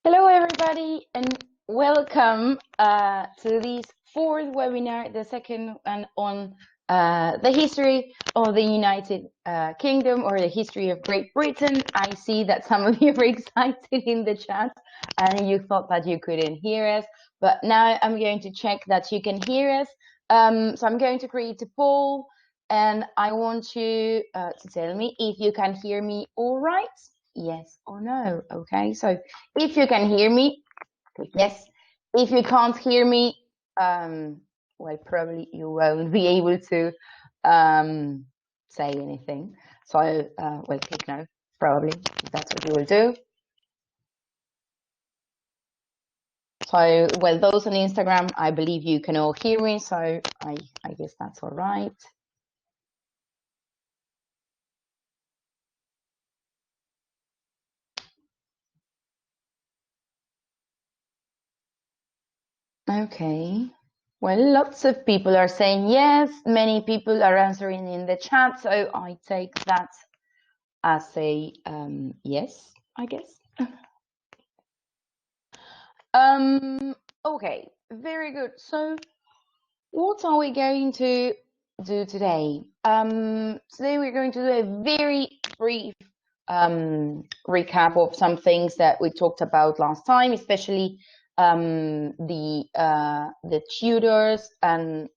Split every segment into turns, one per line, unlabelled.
Hello, everybody, and welcome to this fourth webinar, the second one on the history of the United Kingdom or the history of Great Britain. I see that some of you are excited in the chat and you thought that you couldn't hear us, but now I'm going to check that you can hear us. So I'm going to create a poll and I want you to tell me if you can hear me all right. Yes or no. Okay, so if you can hear me, click yes. If you can't hear me, well, probably you won't be able to say anything. So, well, click no, probably, that's what you will do. So, well, those on Instagram, I believe you can all hear me, so I guess that's all right. Okay. Well, lots of people are saying yes. Many people are answering in the chat, so I take that as a yes, I guess. Okay, very good. So, what are we going to do today? Today we're going to do a very brief recap of some things that we talked about last time, especially the Tudors and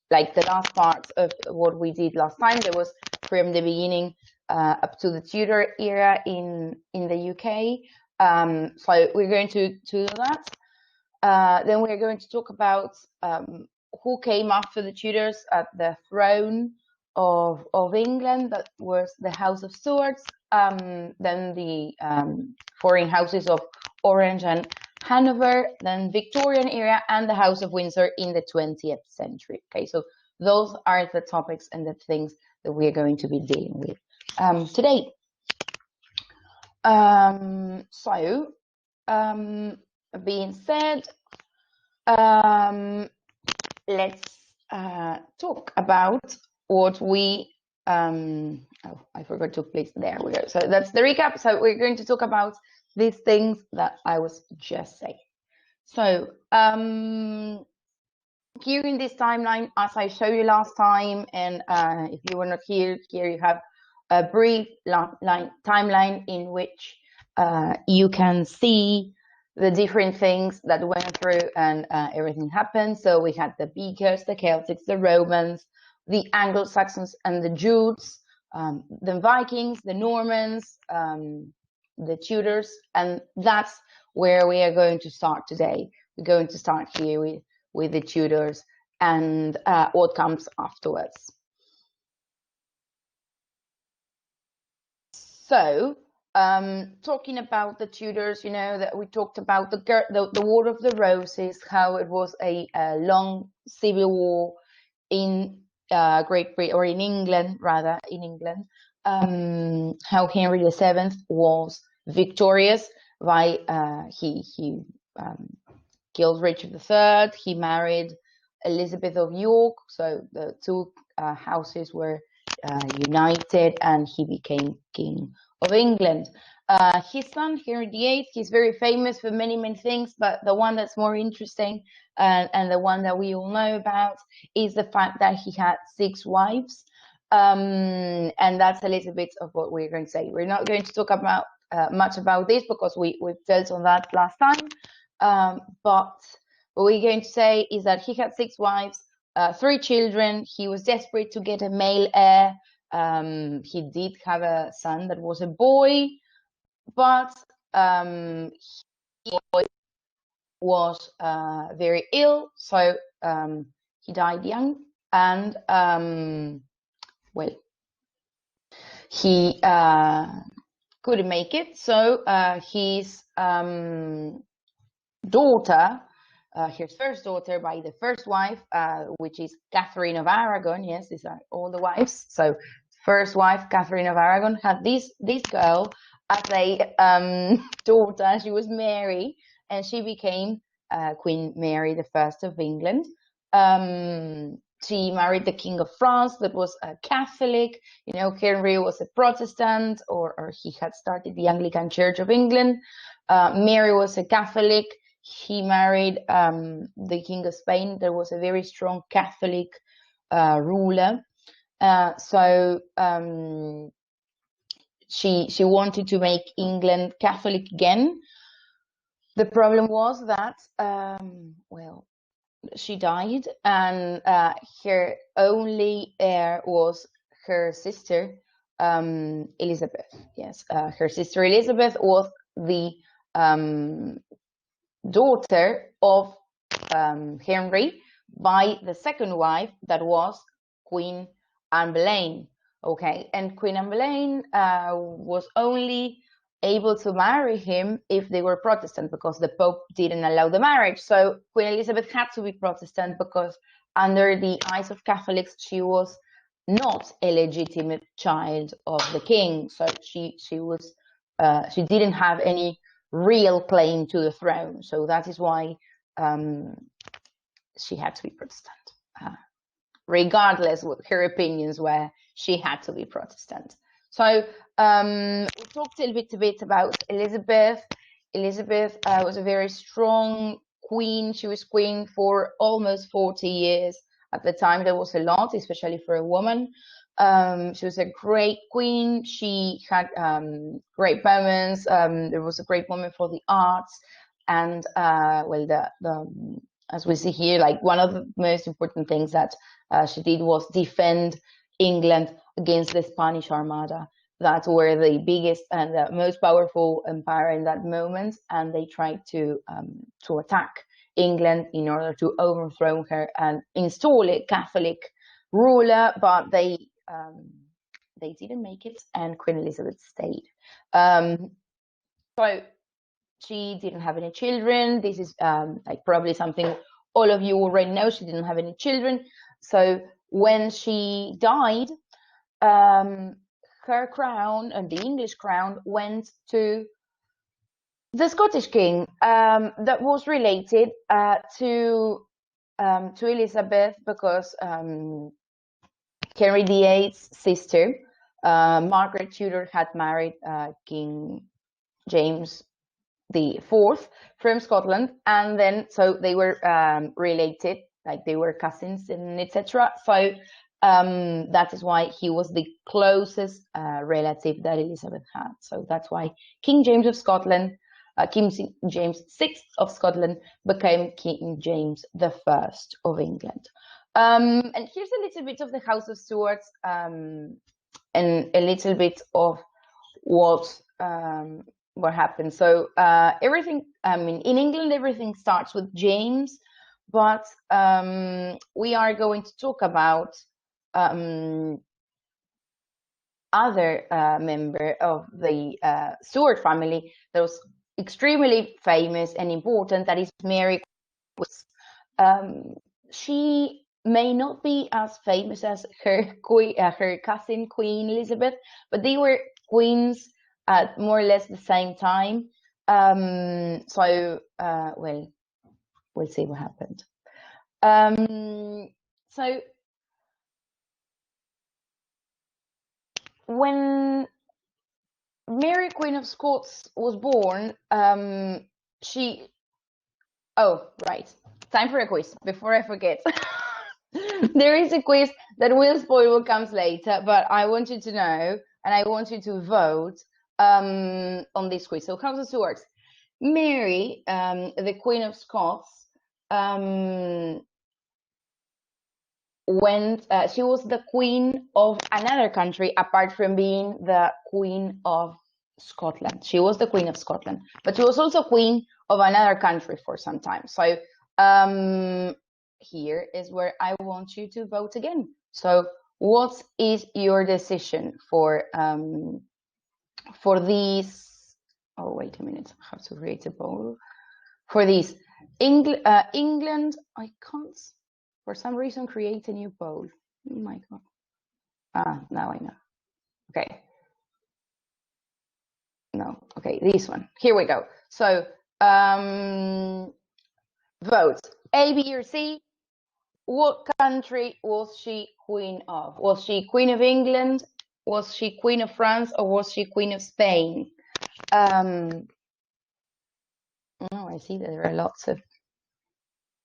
like the last part of what we did last time. There was from the beginning up to the Tudor era in the UK. So we're going to do that. Then we're going to talk about who came after the Tudors at the throne of England. That was the House of Stuart. Then the foreign houses of Orange and Hanover, then Victorian era, and the House of Windsor in the 20th century. Okay, so those are the topics and the things that we're going to be dealing with today. Being said, let's talk about what we oh, I forgot to place, there we go. So that's the recap. So we're going to talk about these things that I was just saying. So here in this timeline, as I showed you last time, and if you were not here you have a brief timeline in which you can see the different things that went through and everything happened. So we had the Beakers, the Celtics, the Romans, the Anglo-Saxons and the Jutes, the Vikings, the Normans, the Tudors, and that's where we are going to start today. We're going to start here with the Tudors and what comes afterwards. So, talking about the Tudors, you know, that we talked about the War of the Roses, how it was a long civil war in Great Britain, or in England, rather, in England. How Henry VII was victorious by he killed Richard III. He married Elizabeth of York, so the two houses were united, and he became King of England. His son, Henry VIII, he's very famous for many, many things, but the one that's more interesting and the one that we all know about is the fact that he had 6 wives. And that's a little bit of what we're going to say. We're not going to talk about much about this because we've dealt on that last time. But what we're going to say is that he had 6 wives, 3 children. He was desperate to get a male heir. He did have a son that was a boy, but he was very ill, so he died young, and well, he couldn't make it. So his daughter, his first daughter by the first wife, which is Catherine of Aragon. Yes, these are all the wives. So first wife, Catherine of Aragon, had this girl as a daughter. She was Mary, and she became Queen Mary I of England. she married the King of France, that was a Catholic. You know, Henry was a Protestant, or he had started the Anglican Church of England. Mary was a Catholic. He married the King of Spain. There was a very strong Catholic ruler. So she wanted to make England Catholic again. The problem was that, well, she died, and her only heir was her sister, Elizabeth. Yes, her sister Elizabeth was the daughter of Henry by the second wife, that was Queen Anne Boleyn. Okay, and Queen Anne Boleyn was only able to marry him if they were Protestant, because the Pope didn't allow the marriage. So Queen Elizabeth had to be Protestant, because under the eyes of Catholics, she was not a legitimate child of the king. So she didn't have any real claim to the throne. So that is why she had to be Protestant. Regardless what her opinions were, she had to be Protestant. So we talked a little bit about Elizabeth. Elizabeth was a very strong queen. She was queen for almost 40 years. At the time, there was a lot, especially for a woman. She was a great queen. She had great moments. There was a great moment for the arts. And well, as we see here, like one of the most important things that she did was defend England against the Spanish Armada. That were the biggest and the most powerful empire in that moment, and they tried to attack England in order to overthrow her and install a Catholic ruler, but they didn't make it, and Queen Elizabeth stayed. So she didn't have any children. This is like probably something all of you already know. She didn't have any children. So when she died, her crown, and the English crown, went to the Scottish king, that was related to Elizabeth, because Henry VIII's sister, Margaret Tudor, had married King James IV from Scotland, and then so they were related, like they were cousins and etc. So that is why he was the closest relative that Elizabeth had. So that's why King James of Scotland, King James VI of Scotland, became King James I of England. And here's a little bit of the House of Stuart, and a little bit of what happened. So everything, I mean, in England, everything starts with James, but we are going to talk about other member of the Stuart family that was extremely famous and important, that is Mary. She may not be as famous as her cousin Queen Elizabeth, but they were queens at more or less the same time. So well, we'll see what happened. So when Mary, Queen of Scots, was born, oh, right. Time for a quiz before I forget. There is a quiz that will spoil what comes later, but I want you to know, and I want you to vote on this quiz. So House of Stuart. Mary, the Queen of Scots, she was the queen of another country apart from being the Queen of Scotland. She was the Queen of Scotland, but she was also queen of another country for some time. So here is where I want you to vote again. So what is your decision for these? Oh, wait a minute, I have to create a poll for these. England, I can't for some reason create a new poll. Oh my god. Now I know. Okay. No, okay, this one. Here we go. So vote A, B, or C. what country was she queen of? Was she queen of England? Was she queen of France? Or was she queen of Spain? Oh, I see that there are lots of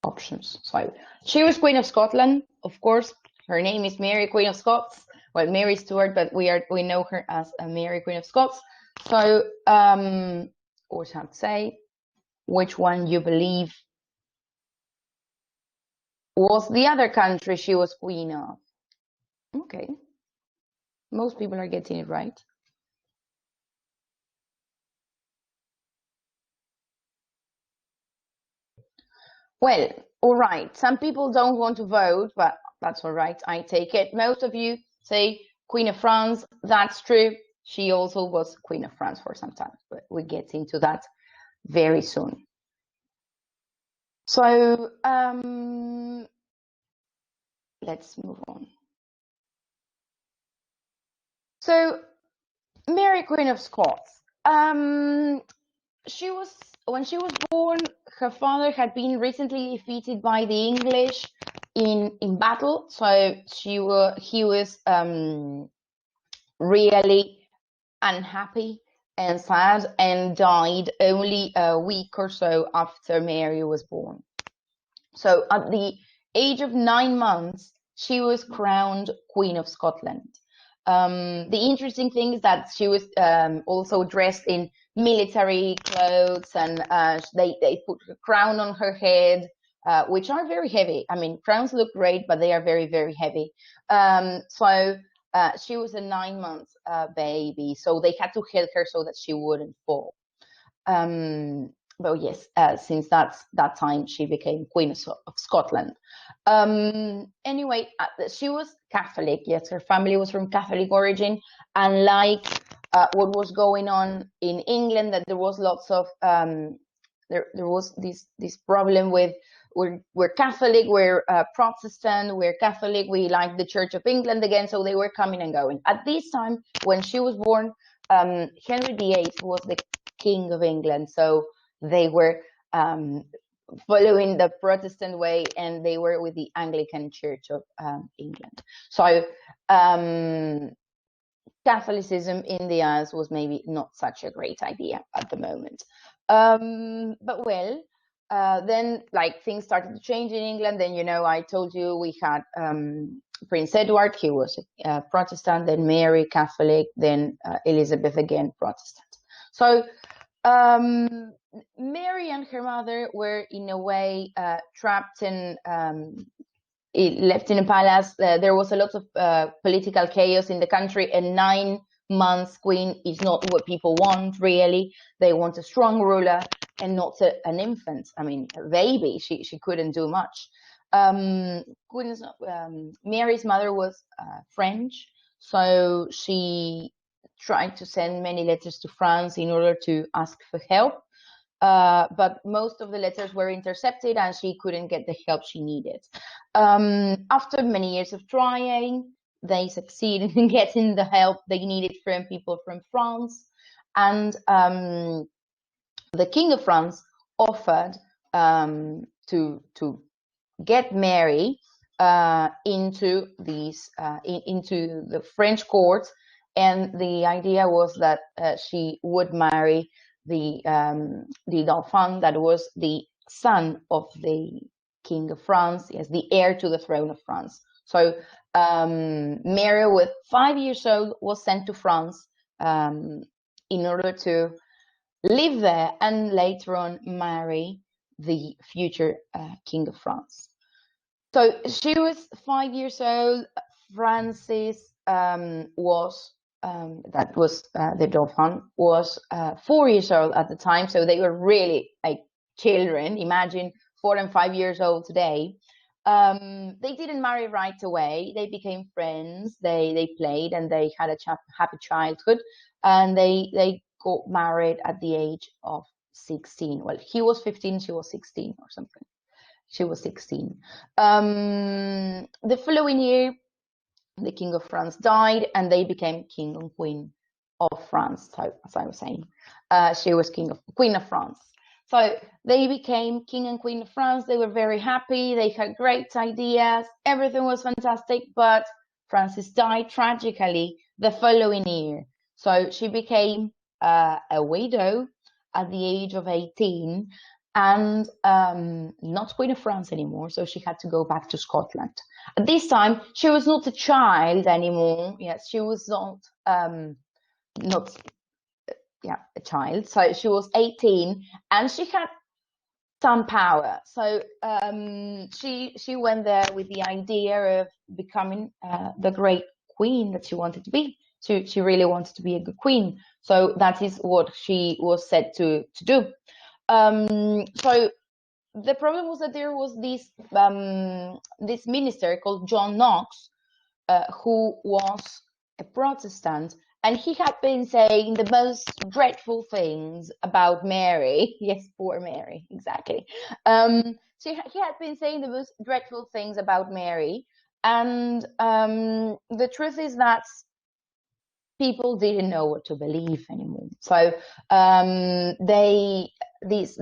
options. So she was Queen of Scotland, of course. Her name is Mary, Queen of Scots. Well, Mary Stuart, but we know her as Mary, Queen of Scots. So, always have to say which one you believe was the other country she was queen of. Okay, most people are getting it right. Well, all right. Some people don't want to vote, but that's all right. I take it. Most of you say Queen of France. That's true. She also was Queen of France for some time, but we get into that very soon. So let's move on. So Mary, Queen of Scots. She was when she was born, her father had been recently defeated by the English in battle, so he was really unhappy and sad and died only a week or so after Mary was born. So at the age of 9 months, she was crowned Queen of Scotland. The interesting thing is that she was also dressed in military clothes, and they put a crown on her head, which are very heavy. I mean, crowns look great, but they are very, very heavy. So she was a 9 month baby, so they had to hold her so that she wouldn't fall. But yes, since that time, she became Queen of Scotland. Anyway, she was Catholic. Yes, her family was from Catholic origin, and like what was going on in England, that there was lots of there was this problem with we're Catholic, we're Protestant, we're Catholic, we like the Church of England again, so they were coming and going. At this time, when she was born, Henry VIII was the King of England, so they were following the Protestant way, and they were with the Anglican Church of England. So Catholicism in the eyes was maybe not such a great idea at the moment. But well, then like things started to change in England. Then, you know, I told you we had Prince Edward, he was a Protestant, then Mary, Catholic, then Elizabeth again, Protestant. So Mary and her mother were in a way trapped in left in a palace. There was a lot of political chaos in the country, and 9 months queen is not what people want, really. They want a strong ruler and not an infant. I mean, a baby. She couldn't do much. Mary's mother was French, so she tried to send many letters to France in order to ask for help. But most of the letters were intercepted, and she couldn't get the help she needed. After many years of trying, they succeeded in getting the help they needed from people from France. And the King of France offered to get Mary into the French court, and the idea was that she would marry the Dauphin, that was the son of the King of France, yes, the heir to the throne of France. So Mary, with 5 years old, was sent to France in order to live there and later on marry the future King of France. So she was 5 years old. Francis was the Dauphin was 4 years old at the time, so they were really like children. Imagine 4 and 5 years old today. They didn't marry right away. They became friends. They played, and they had a happy childhood. And they got married at the age of 16. Well, he was 15, she was 16 or something. She was 16. The following year, the King of France died, and they became King and Queen of France. So, as I was saying, she was Queen of France. So they became king and queen of France. They were very happy. They had great ideas. Everything was fantastic. But Frances died tragically the following year. So she became a widow at the age of 18 and not Queen of France anymore. So she had to go back to Scotland. At this time, she was not a child anymore. Yes, she was not a child. So she was 18 and she had some power. So she went there with the idea of becoming the great queen that she wanted to be. She really wanted to be a good queen. So that is what she was set to do. So the problem was that there was this minister called John Knox, who was a Protestant, and he had been saying the most dreadful things about Mary. Yes, poor Mary, exactly. So he had been saying the most dreadful things about Mary, and the truth is that people didn't know what to believe anymore. So this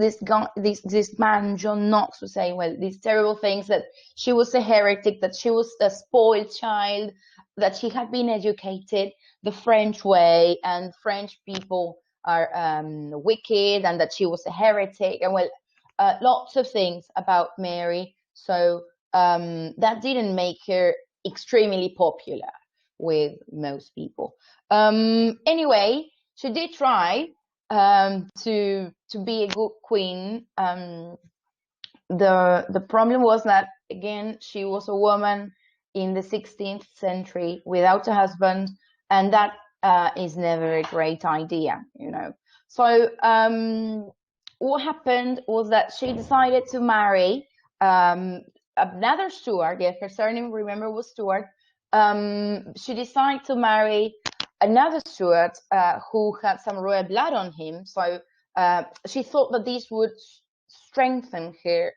man John Knox was saying, well, these terrible things, that she was a heretic, that she was a spoiled child, that she had been educated the French way, and French people are wicked, and that she was a heretic, and well, lots of things about Mary. So that didn't make her extremely popular with most people. Anyway, she did try to be a good queen. The problem was that, again, she was a woman in the 16th century without a husband, and that is never a great idea, you know. So what happened was that she decided to marry another Stuart. Yes, her surname, remember, was Stuart. She decided to marry another Stuart who had some royal blood on him. So she thought that this would strengthen her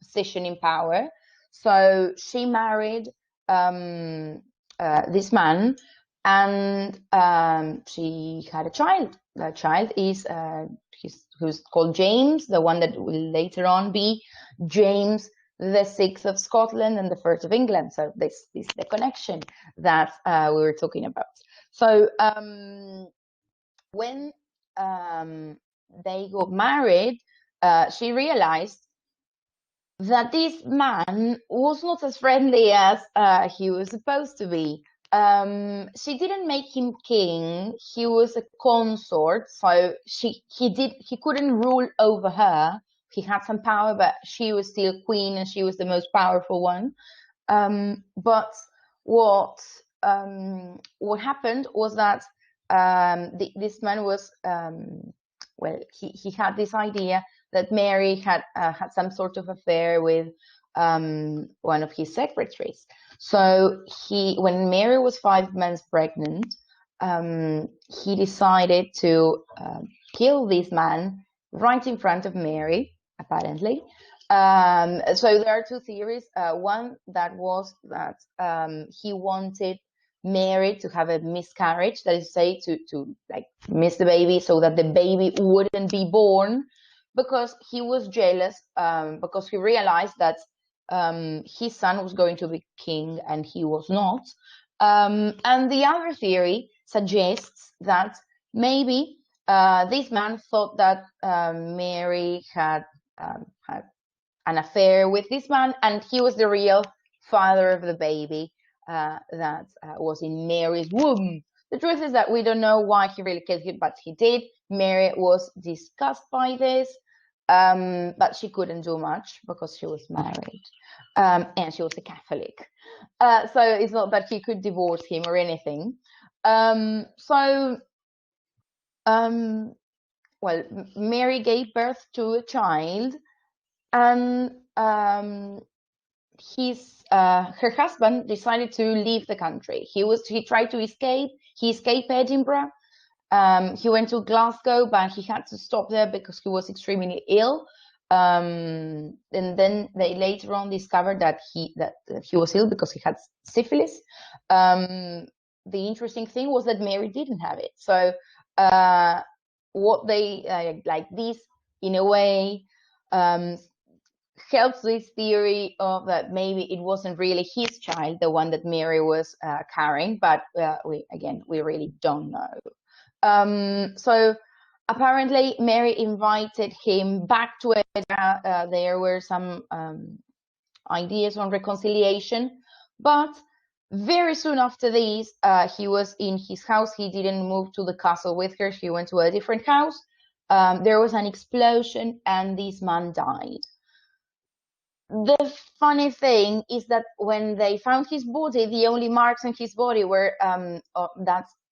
position in power. So she married this man, and she had a child. The child is who's called James, the one that will later on be James the 6th of Scotland and the 1st of England. So this is the connection that we were talking about. So when they got married, she realized that this man was not as friendly as he was supposed to be. She didn't make him king. He was a consort, so he couldn't rule over her. He had some power, but she was still queen, and she was the most powerful one. But what happened was that this man was well, he had this idea that Mary had some sort of affair with one of his secretaries. So when Mary was 5 months pregnant, he decided to kill this man right in front of Mary, apparently. So there are two theories. One that was that he wanted Mary to have a miscarriage, that is to say, to like miss the baby, so that the baby wouldn't be born, because he was jealous, because he realized that his son was going to be king and he was not. And the other theory suggests that maybe this man thought that Mary had an affair with this man, and he was the real father of the baby that was in Mary's womb. The truth is that we don't know why he really killed him, but he did. Mary was disgusted by this, but she couldn't do much because she was married, and she was a Catholic. So it's not that he could divorce him or anything. Well, Mary gave birth to a child, and her husband decided to leave the country. He tried to escape. He escaped Edinburgh. He went to Glasgow, but he had to stop there because he was extremely ill. And then they later on discovered that he was ill because he had syphilis. The interesting thing was that Mary didn't have it. So what they like, these in a way, helps this theory of that maybe it wasn't really his child, the one that Mary was carrying, but we really don't know. So apparently Mary invited him back to Edinburgh. There were some ideas on reconciliation, but very soon after this, he was in his house. He didn't move to the castle with her. He went to a different house. There was an explosion and this man died. The funny thing is that when they found his body, the only marks on his body were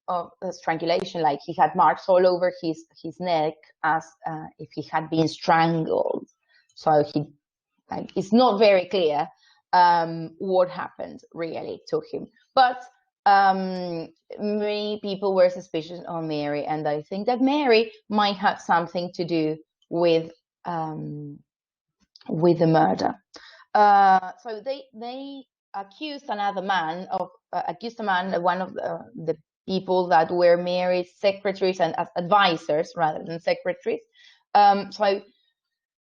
of strangulation. Like he had marks all over his neck as if he had been strangled. So it's not very clear what happened really to him. But many people were suspicious on Mary, and I think that Mary might have something to do with the murder. So they accused another man of one of the people that were Mary's secretaries and advisors rather than secretaries. So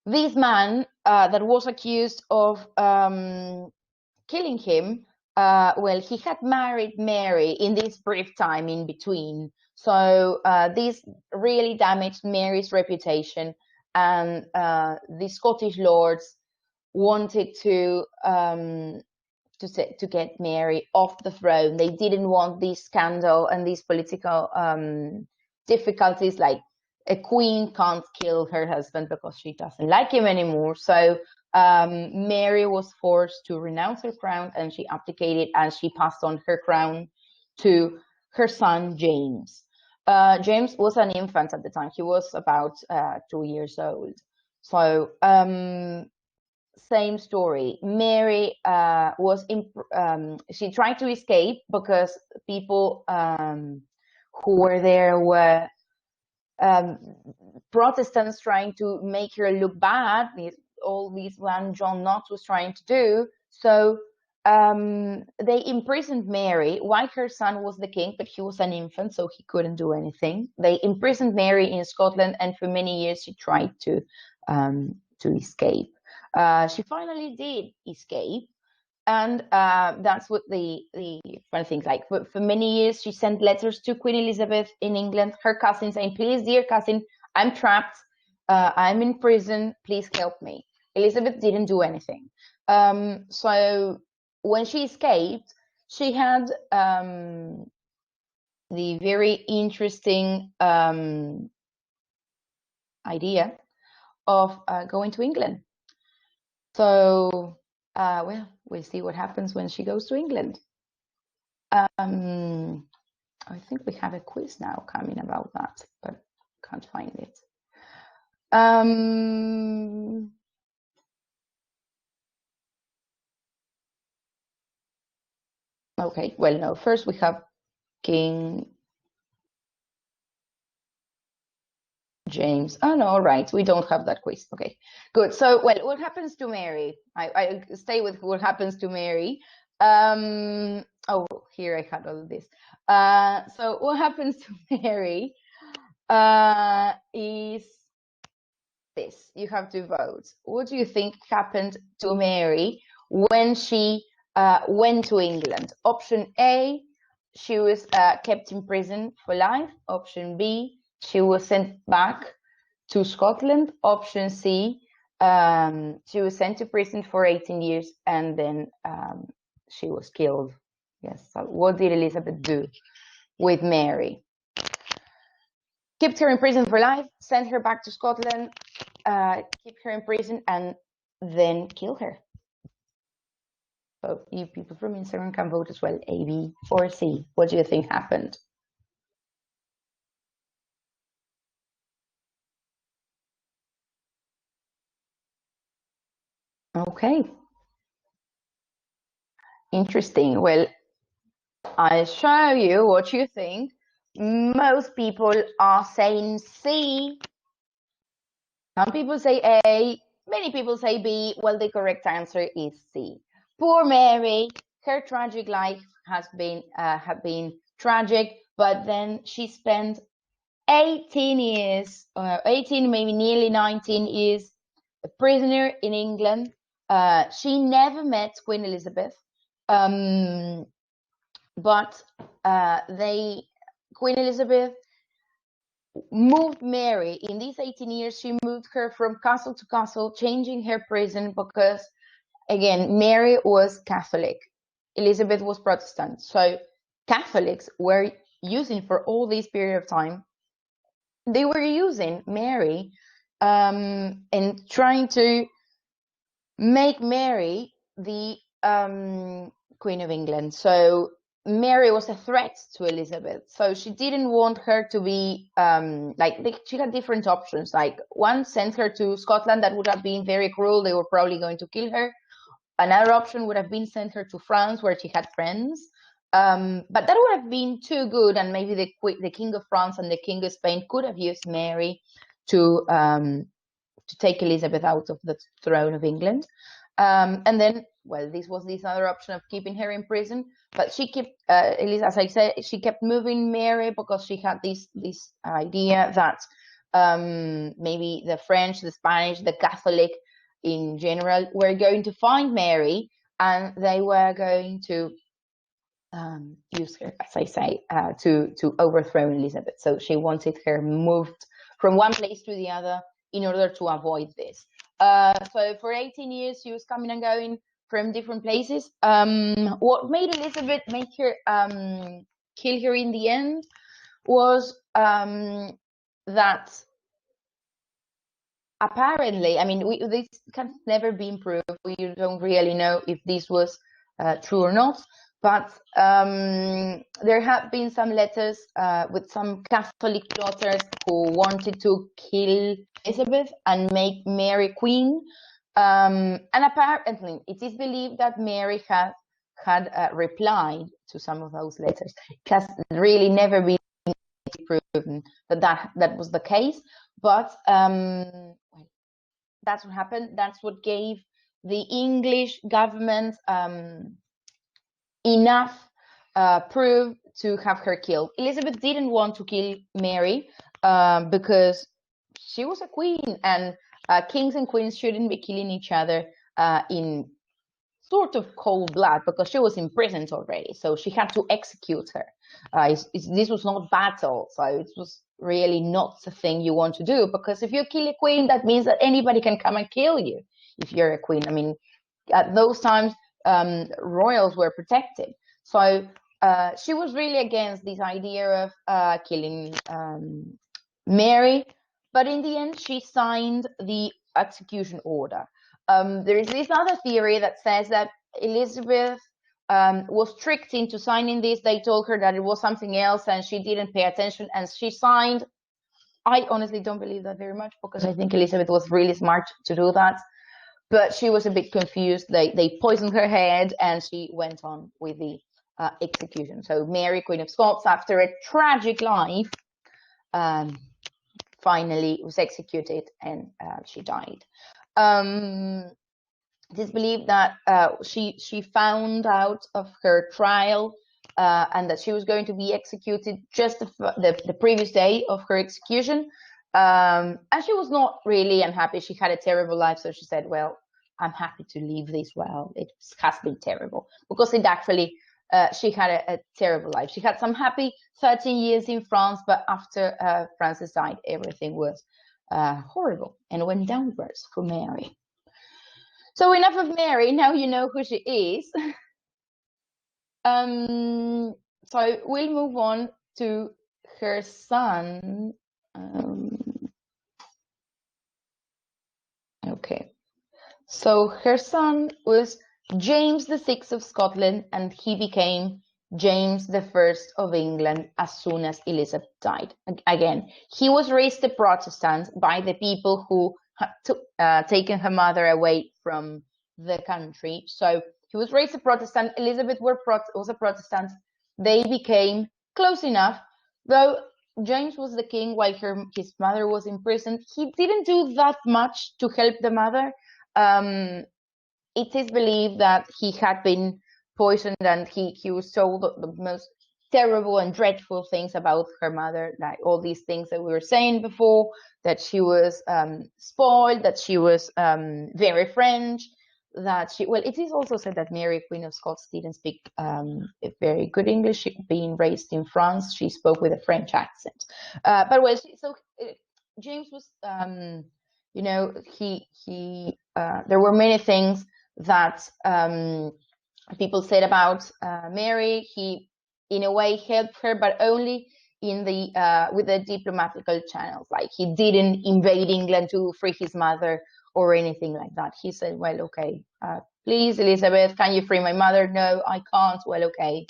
this man that was accused of killing him, well, he had married Mary in this brief time in between. So this really damaged Mary's reputation, and the Scottish lords wanted to get Mary off the throne. They didn't want this scandal and these political difficulties. Like a queen can't kill her husband because she doesn't like him anymore. So Mary was forced to renounce her crown, and she abdicated, and she passed on her crown to her son James. James was an infant at the time. He was about 2 years old. So same story. Mary she tried to escape because people who were there were Protestants trying to make her look bad. All these one John Knox was trying to do. So they imprisoned Mary while her son was the king, but he was an infant, so he couldn't do anything. They imprisoned Mary in Scotland, and for many years she tried to escape. She finally did escape, and that's what the funny things like. For many years, she sent letters to Queen Elizabeth in England, her cousin, saying, "Please, dear cousin, I'm trapped. I'm in prison. Please help me." Elizabeth didn't do anything. So when she escaped, she had the very interesting idea of going to England. So, well, we'll see what happens when she goes to England. I think we have a quiz now coming about that, but can't find it. Okay, well, no, first we have King James. Oh, no, all right, we don't have that quiz. Okay, good. So, well, what happens to Mary? I stay with what happens to Mary. Oh, here I had all of this. So what happens to Mary is this. You have to vote. What do you think happened to Mary when she went to England? Option A, she was kept in prison for life. Option B, she was sent back to Scotland. Option C, she was sent to prison for 18 years, and then she was killed. Yes. So what did Elizabeth do with Mary? Kept her in prison for life, sent her back to Scotland, keep her in prison, and then kill her. So you people from Instagram can vote as well, A, B, or C. What do you think happened? Okay. Interesting. Well, I'll show you what you think. Most people are saying C. Some people say A. Many people say B. Well, the correct answer is C. Poor Mary. Her tragic life has been tragic, but then she spent 18 years, 18, maybe nearly 19 years, a prisoner in England. She never met Queen Elizabeth, but Queen Elizabeth moved Mary. In these 18 years, she moved her from castle to castle, changing her prison because, again, Mary was Catholic, Elizabeth was Protestant. So Catholics were using, for all this period of time, they were using Mary and trying to make Mary the Queen of England. So Mary was a threat to Elizabeth. So she didn't want her to be she had different options. Like, one sent her to Scotland. That would have been very cruel. They were probably going to kill her. Another option would have been sent her to France, where she had friends. But that would have been too good, and maybe the King of France and the King of Spain could have used Mary to take Elizabeth out of the throne of England. And then, well, this was this other option of keeping her in prison. But she kept, as I said, she kept moving Mary because she had this idea that maybe the French, the Spanish, the Catholic in general were going to find Mary, and they were going to use her, as I say, to overthrow Elizabeth. So she wanted her moved from one place to the other in order to avoid this. So for 18 years, she was coming and going from different places. What made Elizabeth make her kill her in the end was that apparently, I mean, this can never be proved. We don't really know if this was true or not. But there have been some letters with some Catholic daughters who wanted to kill Elizabeth and make Mary queen. And apparently, it is believed that Mary had replied to some of those letters. It has really never been proven that was the case. But that's what happened. That's what gave the English government enough proof to have her killed. Elizabeth didn't want to kill Mary because she was a queen, and kings and queens shouldn't be killing each other in sort of cold blood, because she was imprisoned already. So she had to execute her. This was not battle, so it was really not the thing you want to do, because if you kill a queen, that means that anybody can come and kill you if you're a queen. I mean, at those times, royals were protected. So she was really against this idea of killing Mary. But in the end, she signed the execution order. There is this other theory that says that Elizabeth was tricked into signing this. They told her that it was something else, and she didn't pay attention, and she signed. I honestly don't believe that very much, because I think Elizabeth was really smart to do that. But she was a bit confused. They poisoned her head, and she went on with the execution. So Mary, Queen of Scots, after a tragic life, finally was executed, and she died. It is believed that she found out of her trial and that she was going to be executed just the previous day of her execution. And she was not really unhappy. She had a terrible life, so she said, well, I'm happy to leave this. Well, it has been terrible, because it actually, she had a terrible life. She had some happy 13 years in France, but after Francis died, everything was horrible and went downwards for Mary. So enough of Mary, now you know who she is. So we'll move on to her son. Okay, so her son was James VI of Scotland, and he became James I of England as soon as Elizabeth died. Again, he was raised a Protestant by the people who had taken her mother away from the country. So he was raised a Protestant. Elizabeth was a Protestant. They became close enough, though James was the king while his mother was in prison. He didn't do that much to help the mother. It is believed that he had been poisoned, and he was told the most terrible and dreadful things about her mother, like all these things that we were saying before, that she was spoiled, that she was very French, that she, well, it is also said that Mary, Queen of Scots, didn't speak very good English. She, being raised in France, she spoke with a French accent. But well, James was, you know, there were many things that people said about Mary. He, in a way, helped her, but only in the with the diplomatical channels. Like, he didn't invade England to free his mother or anything like that. He said, well, okay, please, Elizabeth, can you free my mother? No, I can't. Well, okay.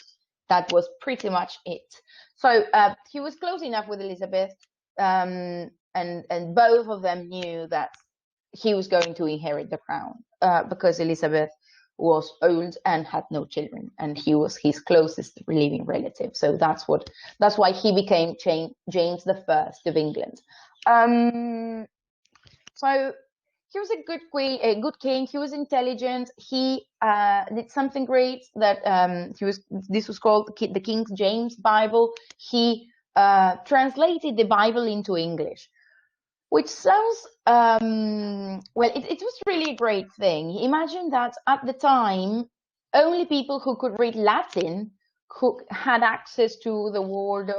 That was pretty much it. So he was close enough with Elizabeth, and both of them knew that he was going to inherit the crown, because Elizabeth was old and had no children, and he was his closest living relative. So that's why he became James the First of England. So he was a good queen, a good king. He was intelligent. He did something great, that this was called the King James Bible. He translated the Bible into English, which sounds, well, it was really a great thing. Imagine that at the time, only people who could read Latin had access to the word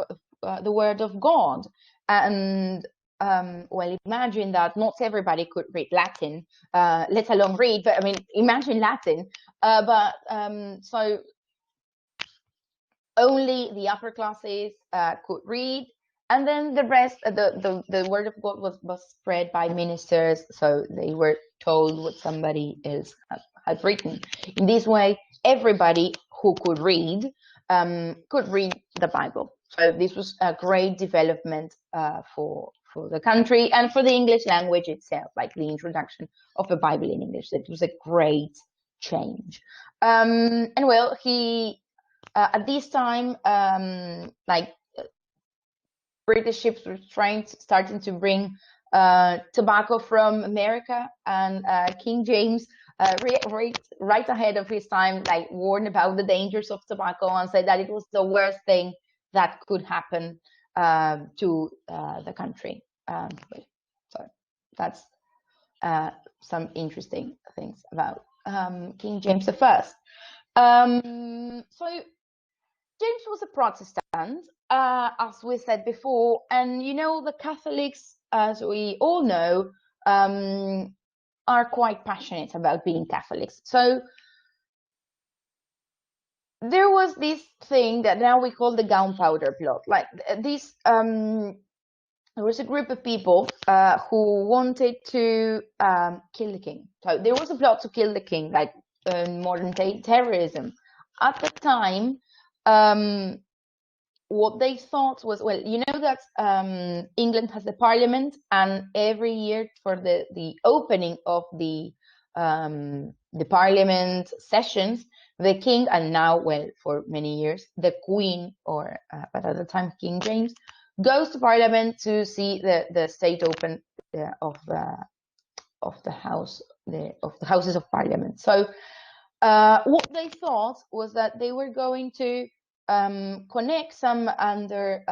of God. And well, imagine that not everybody could read Latin, let alone read, but I mean, imagine Latin. So only the upper classes could read, and then the rest, the word of God was spread by ministers, so they were told what somebody else had written. In this way, everybody who could read the Bible. So this was a great development for the country and for the English language itself, like the introduction of the Bible in English. It was a great change. And well, he at this time, like, British ships were starting to bring tobacco from America, and King James, right ahead of his time, like, warned about the dangers of tobacco and said that it was the worst thing that could happen to the country. So that's some interesting things about King James I. So James was a Protestant, as we said before, and you know, the Catholics, as we all know, are quite passionate about being Catholics. So there was this thing that now we call the Gunpowder Plot. Like, this, there was a group of people who wanted to kill the king. So there was a plot to kill the king, like modern day terrorism. At the time, what they thought was, well, you know that England has a parliament, and every year for the opening of the parliament sessions, the king, and now, well, for many years, the queen, or but at the time King James, goes to parliament to see the state open of the houses of parliament. So what they thought was that they were going to connect some under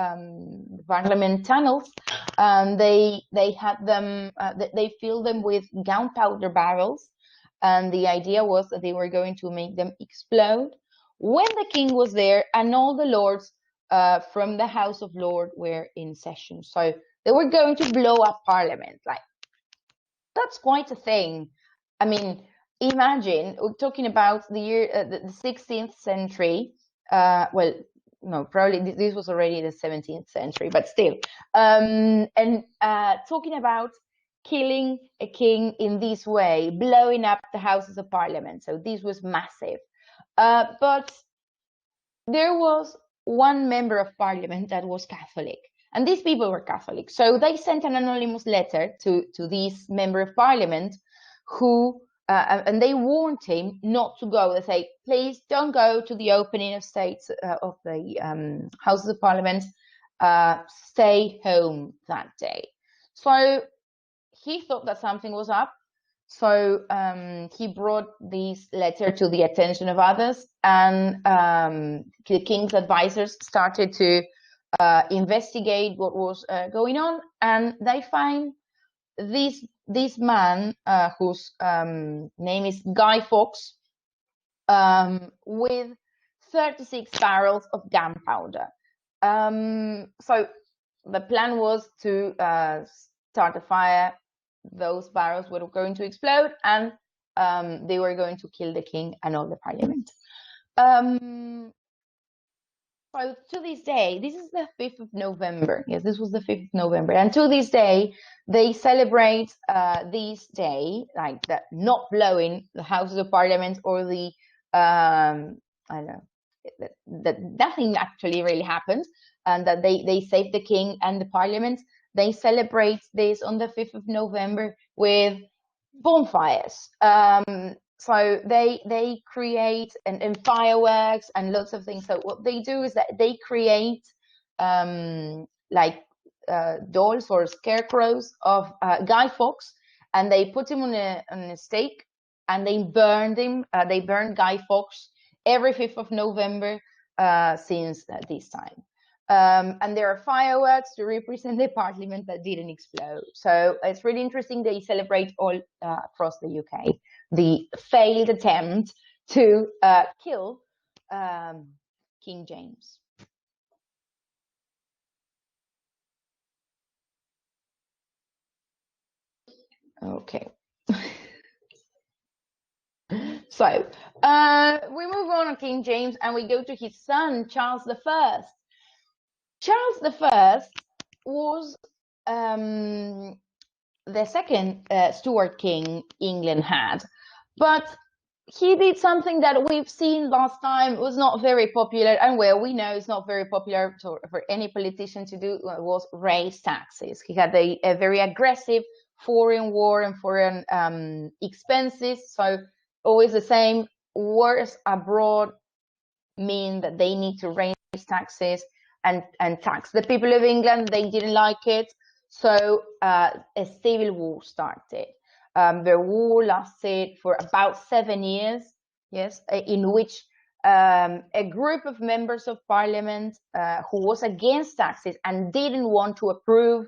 parliament tunnels, and they had them, they filled them with gunpowder barrels, and the idea was that they were going to make them explode when the king was there and all the lords from the House of Lords were in session. So they were going to blow up parliament. Like, that's quite a thing. I mean, imagine, we're talking about the year, the 16th century. Well, no, probably this was already the 17th century, but still. And talking about killing a king in this way, blowing up the Houses of Parliament. So this was massive. But there was one member of parliament that was Catholic, and these people were Catholic. So they sent an anonymous letter to this member of parliament, who and they warned him not to go. They say, please don't go to the opening of states of the Houses of Parliament. Stay home that day. So he thought that something was up. So he brought this letter to the attention of others, and the king's advisors started to investigate what was going on, and they find this man whose name is Guy Fawkes, with 36 barrels of gunpowder. So the plan was to start a fire. Those barrels were going to explode, and they were going to kill the king and all the parliament. So to this day, this is the 5th of November. Yes, this was the 5th of November. And to this day, they celebrate this day, like that, not blowing the Houses of Parliament or the, I don't know, that nothing actually really happened, and that they saved the king and the parliament. They celebrate this on the 5th of November with bonfires. So they create and fireworks and lots of things. So what they do is that they create like dolls or scarecrows of Guy Fawkes, and they put him on a stake, and they burned him. They burned Guy Fawkes every 5th of November since this time. And there are fireworks to represent the parliament that didn't explode. So it's really interesting. They celebrate all across the UK the failed attempt to kill King James. Okay. So we move on to King James, and we go to his son, Charles I. Charles I was the second Stuart king England had, but he did something that we've seen last time was not very popular, and well, we know it's not very popular for any politician to do, was raise taxes. He had a very aggressive foreign war and foreign expenses. So always the same, wars abroad mean that they need to raise taxes and tax the people of England. They didn't like it. So a civil war started. The war lasted for about 7 years, yes, in which a group of members of parliament who was against taxes and didn't want to approve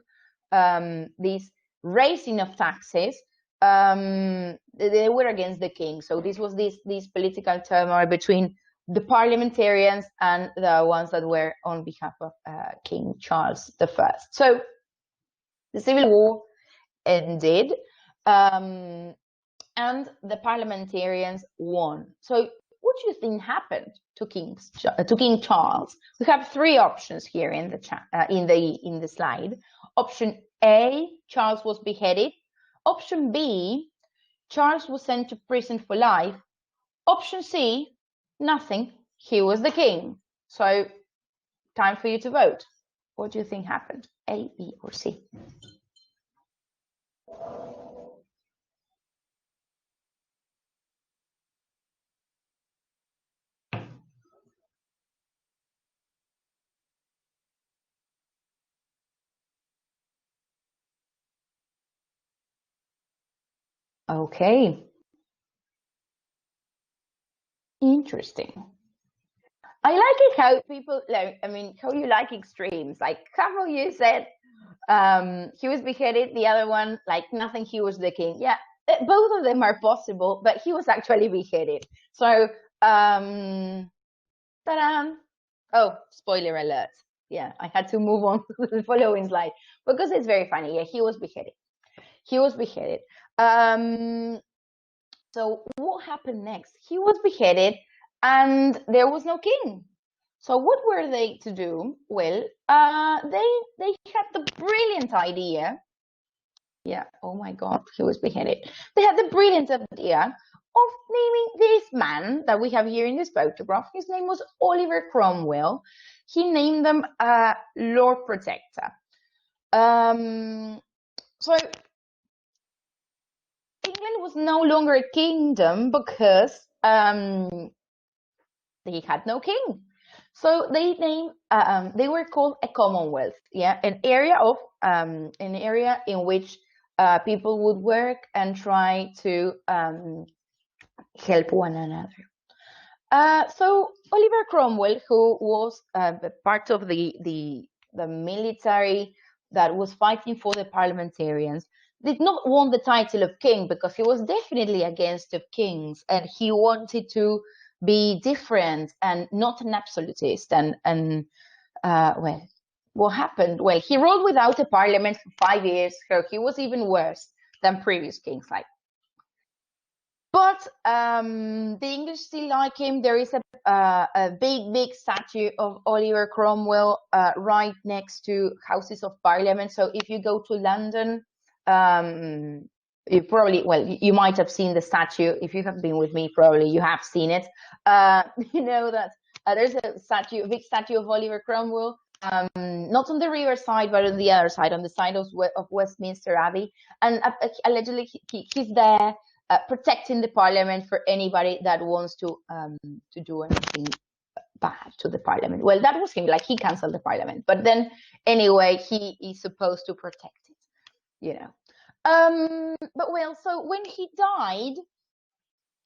this raising of taxes, they were against the king. So this was this political turmoil between the parliamentarians and the ones that were on behalf of King Charles I. So the Civil War ended, and the parliamentarians won. So what do you think happened to King Charles? We have three options here in the slide. Option A, Charles was beheaded. Option B, Charles was sent to prison for life. Option C, nothing. He was the king. So time for you to vote. What do you think happened? A, B, or C? Okay. Interesting. I like it how people, like, I mean, how you like extremes. Like, how you said he was beheaded, the other one, like, nothing, he was the king. Yeah, both of them are possible, but he was actually beheaded. So, ta-da! Oh, spoiler alert. Yeah, I had to move on to the following slide because it's very funny. Yeah, he was beheaded. He was beheaded. So what happened next? He was beheaded, and there was no king. So what were they to do? Well, they had the brilliant idea. Yeah, oh my God, he was beheaded. They had the brilliant idea of naming this man that we have here in this photograph. His name was Oliver Cromwell. He named them Lord Protector. So England was no longer a kingdom because they had no king. So they named, they were called a commonwealth, yeah, an area in which people would work and try to help one another. So Oliver Cromwell, who was part of the military that was fighting for the parliamentarians, did not want the title of king because he was definitely against of kings, and he wanted to be different and not an absolutist. And well, what happened? Well, he ruled without a parliament for 5 years, so he was even worse than previous kings. But the English still like him. There is a big statue of Oliver Cromwell right next to Houses of Parliament. So if you go to London, you probably, well, you might have seen the statue. If you have been with me, probably you have seen it. You know that there's a big statue of Oliver Cromwell, not on the river side, but on the other side, on the side of Westminster Abbey. And allegedly he's there. Protecting the parliament for anybody that wants to do anything bad to the parliament. Well, that was him, like he canceled the parliament, but then anyway, he is supposed to protect it, you know. But well, so when he died,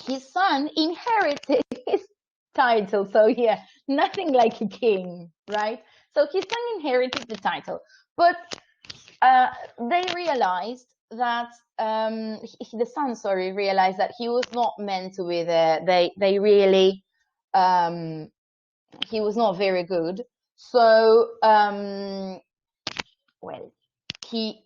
his son inherited his title. So yeah, nothing like a king, right? So his son inherited the title, but they realized that the son, sorry, realized that he was not meant to be there. They really, he was not very good. So, well, he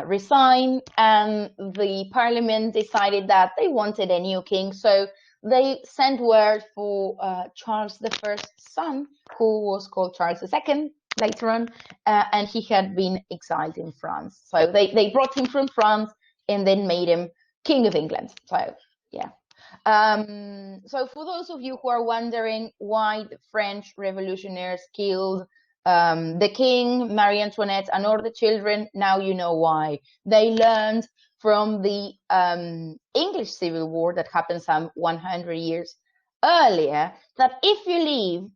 resigned, and the parliament decided that they wanted a new king. So they sent word for Charles I's son, who was called Charles II later on, and he had been exiled in France. So they brought him from France and then made him King of England. So yeah. So for those of you who are wondering why the French revolutionaries killed the king, Marie Antoinette, and all the children, now you know why. They learned from the English Civil War that happened some 100 years earlier that if you leave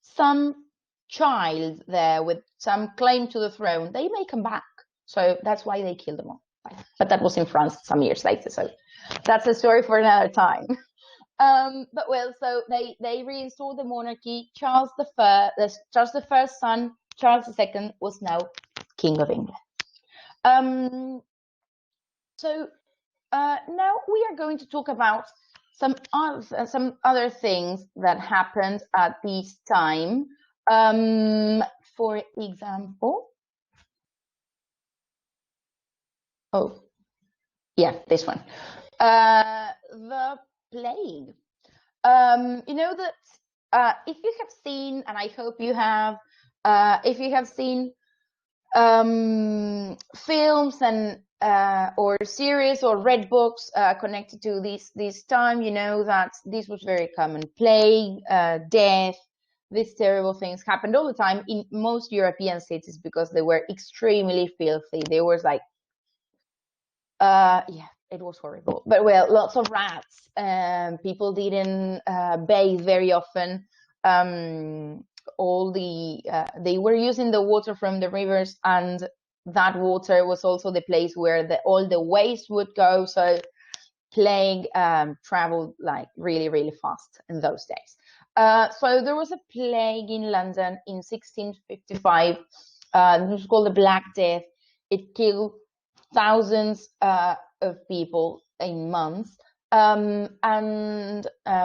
some child there with some claim to the throne, they may come back. So that's why they killed them all. But that was in France some years later, so that's a story for another time. But well, so they reinstalled the monarchy. Charles I's son, Charles II, was now King of England. So now we are going to talk about some other things that happened at this time. For example, oh, yeah, this one. The plague. You know that if you have seen, and I hope you have, if you have seen films and or series or read books connected to this time, you know that this was very common. Plague, death, these terrible things happened all the time in most European cities because they were extremely filthy. They were like, yeah, it was horrible. But well, lots of rats. People didn't bathe very often. All the they were using the water from the rivers, and that water was also the place where all the waste would go. So plague traveled like really fast in those days. So there was a plague in London in 1655. It was called the Black Death. It killed thousands of people in months. And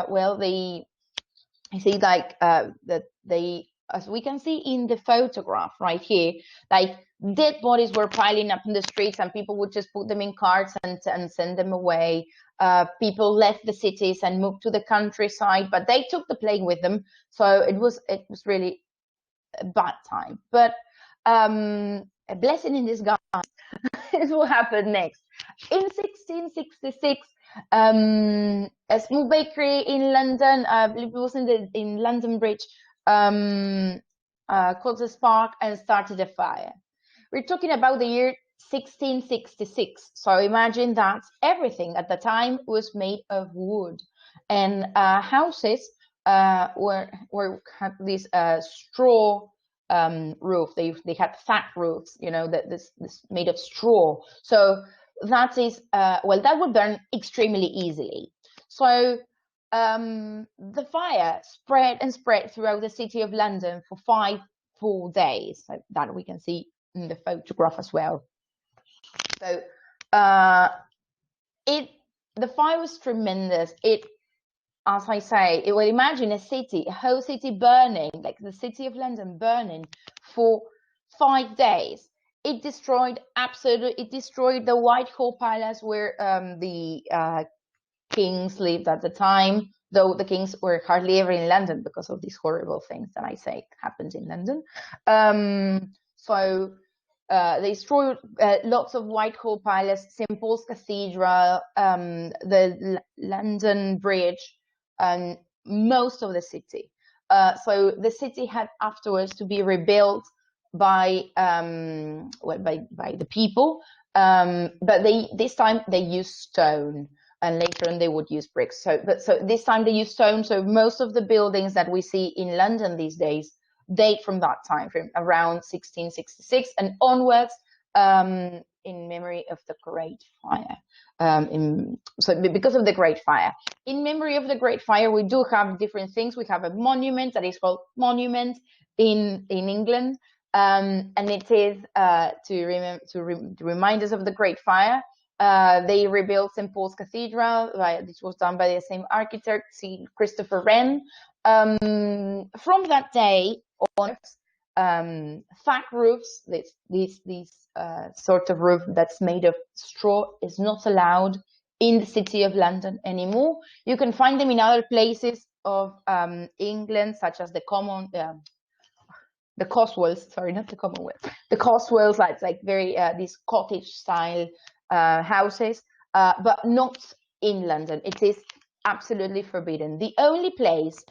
well, I see like that they, as we can see in the photograph right here, like dead bodies were piling up in the streets, and people would just put them in carts and send them away. People left the cities and moved to the countryside, but they took the plague with them. So it was really a bad time. But a blessing in disguise is what happened next. In 1666, a small bakery in London, I believe it was in London Bridge, caught a spark and started a fire. We're talking about the year 1666. So imagine that everything at the time was made of wood, and houses had these straw roof. They had thatch roofs, you know, that this made of straw. So that is well, that would burn extremely easily. So the fire spread and spread throughout the city of London for 5 full days. So that we can see in the photograph as well. So the fire was tremendous. As I say, it would imagine a whole city burning, like the city of London burning for 5 days. It destroyed the Whitehall Palace where the kings lived at the time, though the kings were hardly ever in London because of these horrible things that I say happened in London. They destroyed lots of Whitehall Palace, St. Paul's Cathedral, the London Bridge, and most of the city. So the city had afterwards to be rebuilt by the people, but this time they used stone, and later on they would use bricks. So this time they used stone. So most of the buildings that we see in London these days date from that time, from around 1666 and onwards, in memory of the Great Fire. Because of the Great Fire. In memory of the Great Fire, we do have different things. We have a monument that is called Monument in England, and it is to remind us of the Great Fire. They rebuilt St. Paul's Cathedral. This was done by the same architect, Christopher Wren. From that day onwards, thatch roofs, these sort of roof that's made of straw, is not allowed in the city of London anymore. You can find them in other places of England, such as the Cotswolds. Sorry, not the Commonwealth. The Cotswolds, like very these cottage style houses, but not in London. It is absolutely forbidden. The only place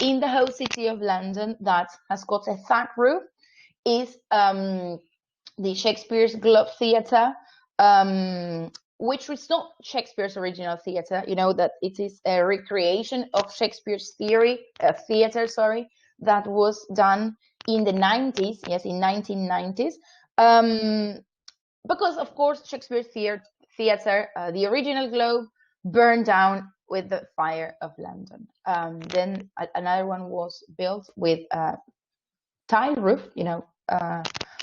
in the whole city of London that has got a thatch roof is the Shakespeare's Globe Theatre, which is not Shakespeare's original theatre. You know that it is a recreation of Shakespeare's theater, that was done in the 90s, yes, in 1990s. Because of course Shakespeare's theatre, the original Globe, burned down with the fire of London. Then another one was built with a tile roof, you know,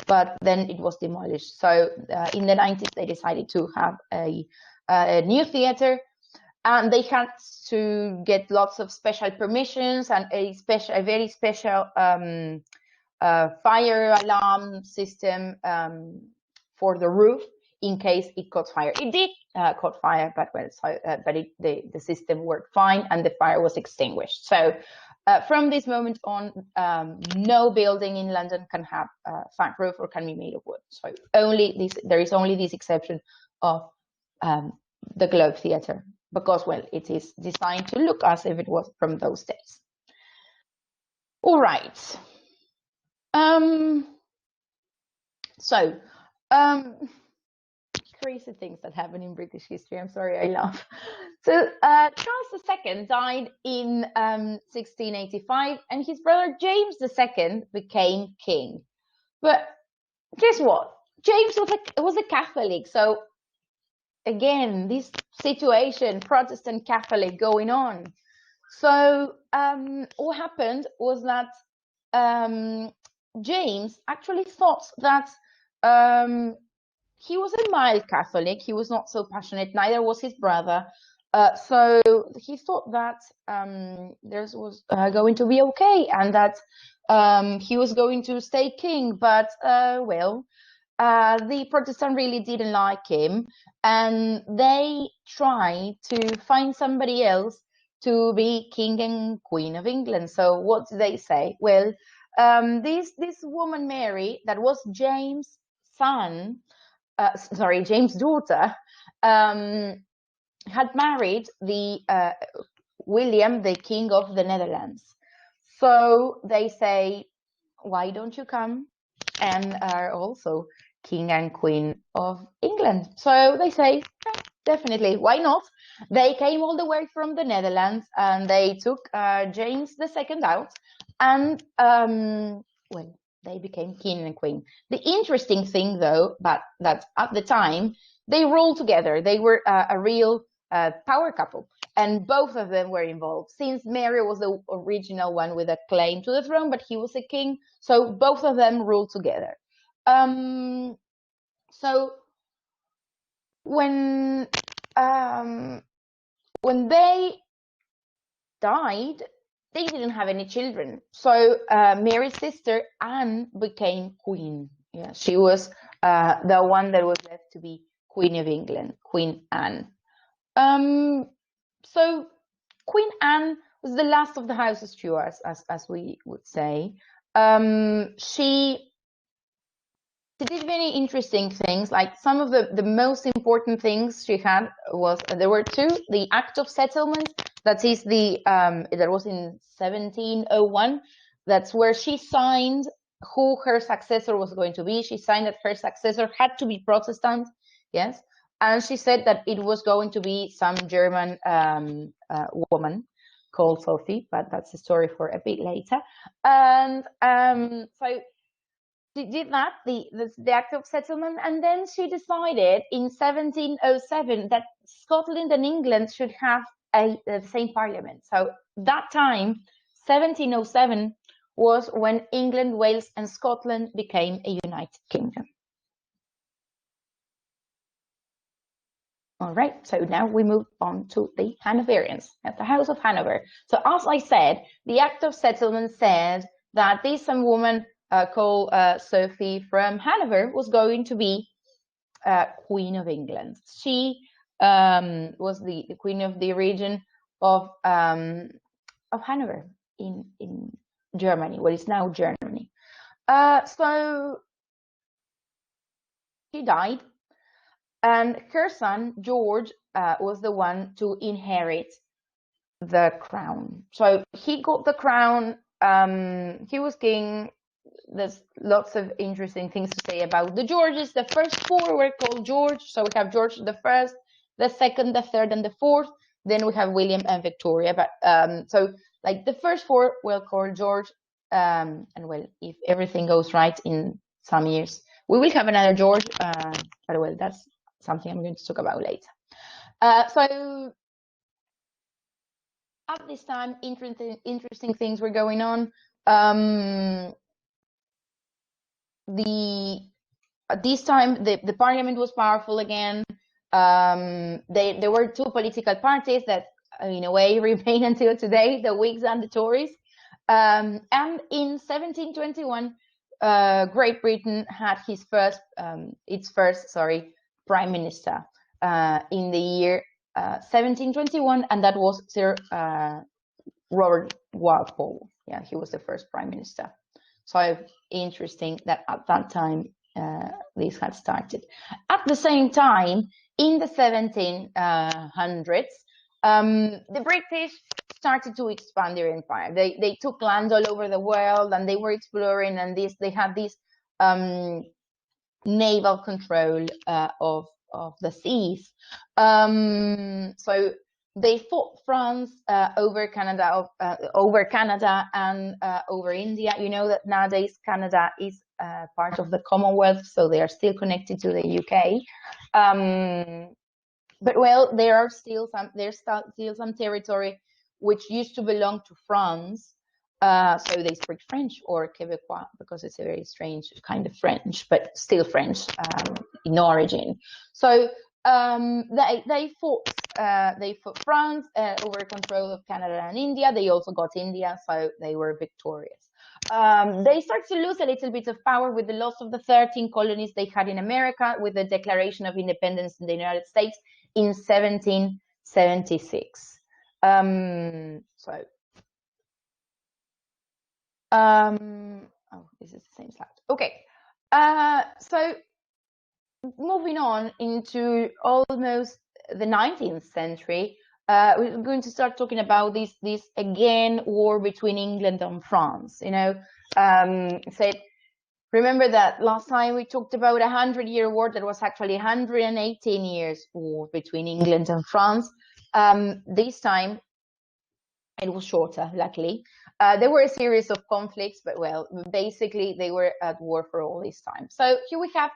but then it was demolished. So in the 90s, they decided to have a new theater, and they had to get lots of special permissions and a very special fire alarm system for the roof in case it caught fire. It did caught fire, but the system worked fine and the fire was extinguished. So from this moment on, no building in London can have a thatch roof or can be made of wood. So there is only this exception of the Globe Theatre, because, well, it is designed to look as if it was from those days. All right. Crazy things that happen in British history. I'm sorry, I laugh. So Charles II died in 1685, and his brother James II became king. But guess what? James was a Catholic. So again, this situation, Protestant Catholic going on. So what happened was that James actually thought that he was a mild Catholic. He was not so passionate. Neither was his brother. So he thought that this was going to be okay, and that he was going to stay king. But the Protestant really didn't like him, and they tried to find somebody else to be king and queen of England. So what did they say? Well, this woman Mary, that was James' daughter, had married the William, the King of the Netherlands. So they say, why don't you come and are also King and Queen of England? So they say, definitely, why not? They came all the way from the Netherlands, and they took James II out, and they became king and queen. The interesting thing, though, that at the time they ruled together. They were a real power couple, and both of them were involved. Since Mary was the original one with a claim to the throne, but he was a king, so both of them ruled together. So when they died, they didn't have any children. So Mary's sister Anne became queen. Yeah, she was the one that was left to be Queen of England, Queen Anne. So Queen Anne was the last of the House of Stuart, as we would say. She did many interesting things. Like some of the most important things she had was there were two: the Act of Settlement, that is the that was in 1701. That's where she signed who her successor was going to be. She signed that her successor had to be Protestant, yes, and she said that it was going to be some German woman called Sophie, but that's a story for a bit later. And so she did that, the Act of Settlement, and then she decided in 1707 that Scotland and England should have the same parliament. So that time, 1707, was when England, Wales, and Scotland became a united kingdom. All right, so now we move on to the Hanoverians, at the House of Hanover. So as I said, the Act of Settlement said that this woman called Sophie from Hanover was going to be Queen of England. She was the queen of the region of Hanover in Germany, what is now Germany. So she died, and her son George was the one to inherit the crown. So he got the crown. He was king. There's lots of interesting things to say about the Georges. The first four were called George. So we have George the first, the second, the third, and the fourth. Then we have William and Victoria. But so like the first four were called George. And well, if everything goes right in some years, we will have another George. But well, that's something I'm going to talk about later. So at this time, interesting things were going on. At this time, the parliament was powerful again. There were two political parties that, in a way, remain until today: the Whigs and the Tories. And in 1721, Great Britain had its first prime minister in the year 1721, and that was Sir Robert Walpole. Yeah, he was the first prime minister. So interesting that at that time this had started. At the same time, in the 1700s, the British started to expand their empire. They took land all over the world, and they were exploring, and they had this naval control of the seas. So they fought France over Canada and over India. You know that nowadays Canada is part of the Commonwealth, so they are still connected to the UK. But well, there's still some territory which used to belong to France. So they speak French, or Quebecois, because it's a very strange kind of French, but still French in origin. So they fought France over control of Canada and India. They also got India, so they were victorious. They started to lose a little bit of power with the loss of the 13 colonies they had in America, with the Declaration of Independence in the United States in 1776. This is the same slide. Okay. So moving on into almost the 19th century, we're going to start talking about this again war between England and France. You know, remember that last time we talked about 100-year war that was actually 118 years war between England and France. This time it was shorter, luckily. There were a series of conflicts, but well, basically they were at war for all this time. So here we have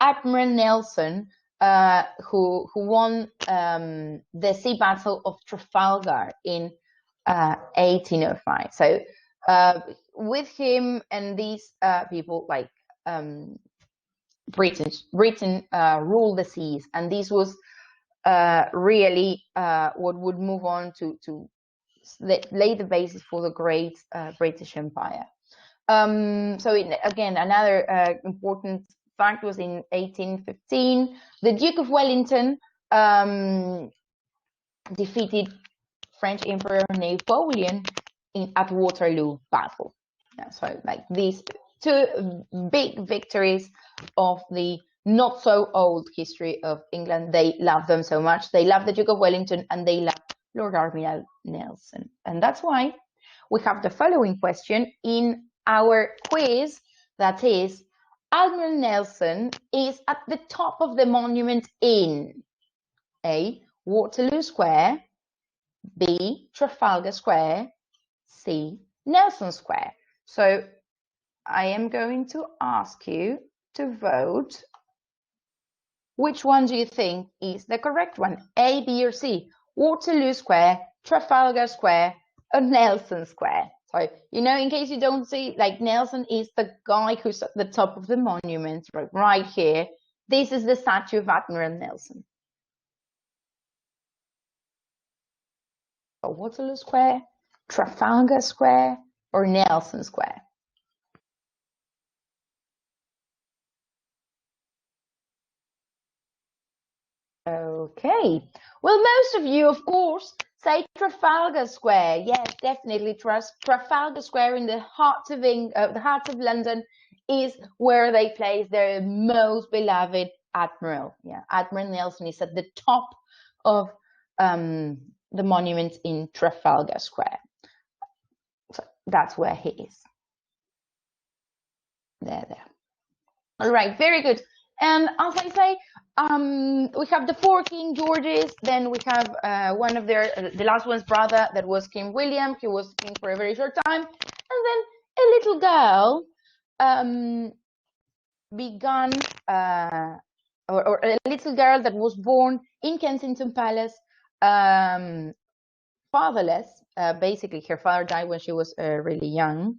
Admiral Nelson, who won the sea battle of Trafalgar in 1805. So with him and these people, like Britain ruled the seas, and this was really what would move on to lay the basis for the great British Empire. Again, another important fact was in 1815, the Duke of Wellington defeated French Emperor Napoleon at Waterloo Battle. Yeah, so like these two big victories of the not so old history of England, they love them so much. They love the Duke of Wellington and they love Lord Admiral Nelson. And that's why we have the following question in our quiz, that is, Admiral Nelson is at the top of the monument in A, Waterloo Square, B, Trafalgar Square, C, Nelson Square. So I am going to ask you to vote. Which one do you think is the correct one? A, B, or C? Waterloo Square, Trafalgar Square, or Nelson Square? So, you know, in case you don't see, like Nelson is the guy who's at the top of the monument, right here. This is the statue of Admiral Nelson. So Waterloo Square, Trafalgar Square, or Nelson Square? Okay, well, most of you, of course, say Trafalgar Square. Yes, definitely. Trafalgar Square in the heart of London is where they place their most beloved admiral. Yeah, Admiral Nelson is at the top of the monument in Trafalgar Square. So that's where he is. There. All right, very good. And as I say, we have the 4 King Georges. Then we have one of the last one's brother, that was King William. He was king for a very short time. And then a little girl began, or a little girl that was born in Kensington Palace, fatherless. Basically, her father died when she was really young.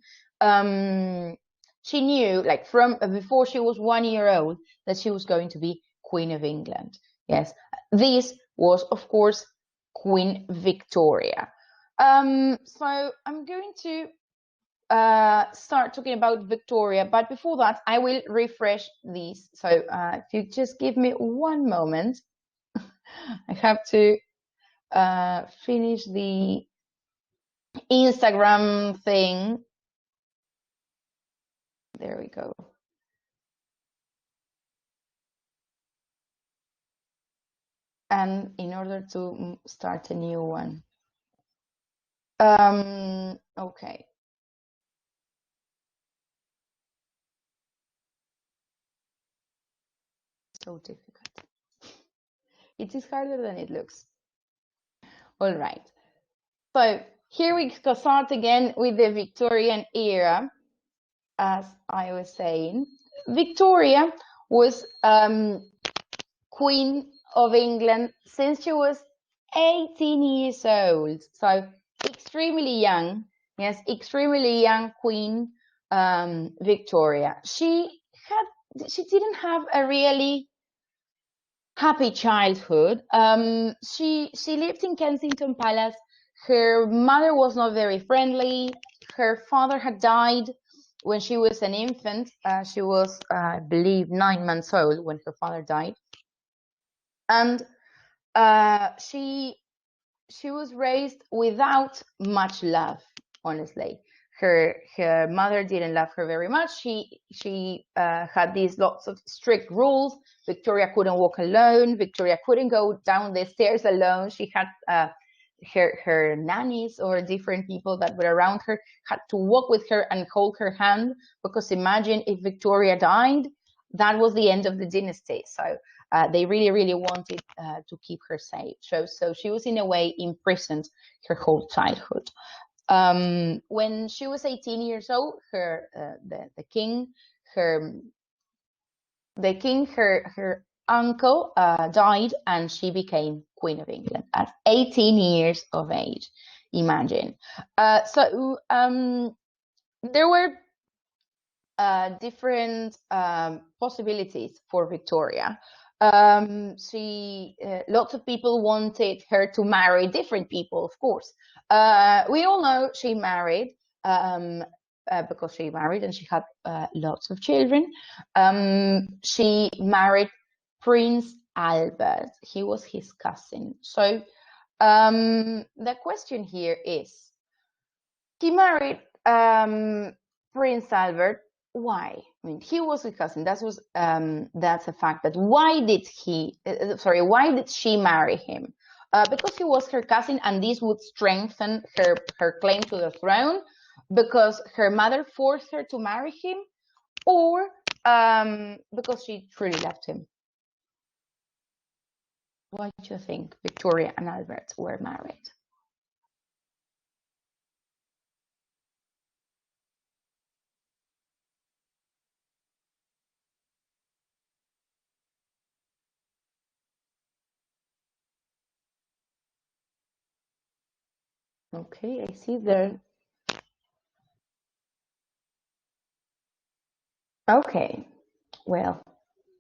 She knew, like from before she was 1 year old, that she was going to be Queen of England. Yes, this was, of course, Queen Victoria. So I'm going to start talking about Victoria, but before that, I will refresh these. So if you just give me one moment, I have to finish the Instagram thing. There we go. And in order to start a new one. Okay. So difficult. It is harder than it looks. All right. So here we start again with the Victorian era. As I was saying, Victoria was Queen of England since she was 18 years old. So extremely young. Yes, extremely young Queen Victoria. She didn't have a really happy childhood. She lived in Kensington Palace. Her mother was not very friendly. Her father had died when she was an infant. She was, I believe, 9 months old when her father died. And she was raised without much love, honestly. Her mother didn't love her very much. She had these lots of strict rules. Victoria couldn't walk alone. Victoria couldn't go down the stairs alone. She had her nannies or different people that were around her had to walk with her and hold her hand, because imagine if Victoria died, that was the end of the dynasty. So they really, really wanted to keep her safe. So she was in a way imprisoned her whole childhood. When she was 18 years old, the king, her her uncle died, and she became Queen of England at 18 years of age. Imagine. There were different possibilities for Victoria. Lots of people wanted her to marry different people, of course. We all know she married because she married and she had lots of children. She married Prince Albert. He was his cousin. So the question here is, he married Prince Albert. Why? I mean, he was a cousin. That's a fact. But why did why did she marry him? Because he was her cousin, and this would strengthen her claim to the throne, because her mother forced her to marry him, or because she truly loved him. What do you think Victoria and Albert were married? Okay, I see there. Okay, well,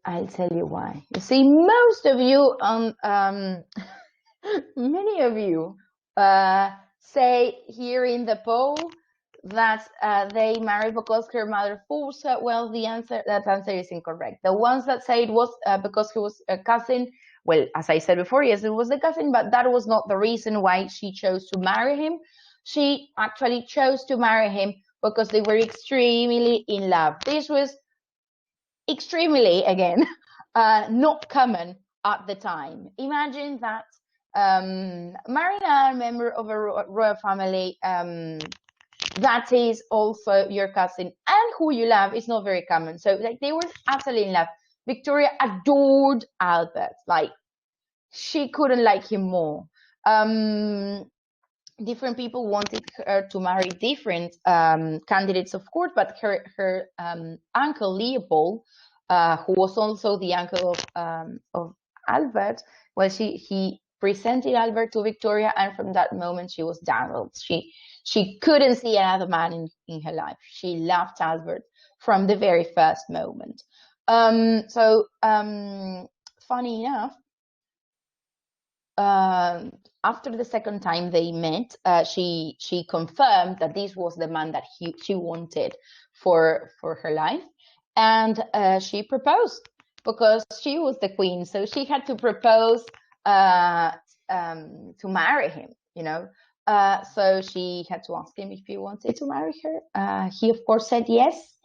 I'll tell you why. You see, most of you, many of you, say here in the poll that they married because her mother forced her. Well, that answer is incorrect. The ones that say it was because he was a cousin, well, as I said before, yes, it was a cousin, but that was not the reason why she chose to marry him. She actually chose to marry him because they were extremely in love. This was extremely, again, not common at the time. Imagine that marrying a member of a royal family that is also your cousin and who you love is not very common. So like, they were utterly in love. Victoria adored Albert. Like, she couldn't like him more. Different people wanted her to marry different candidates, of course, but her uncle Leopold, who was also the uncle of Albert, well, he presented Albert to Victoria, and from that moment she was dazzled. She couldn't see another man in her life. She loved Albert from the very first moment. Funny enough, after the second time they met, she confirmed that this was the man that she wanted for her life, and she proposed because she was the queen, so she had to propose to marry him, you know. So she had to ask him if he wanted to marry her. He of course said yes,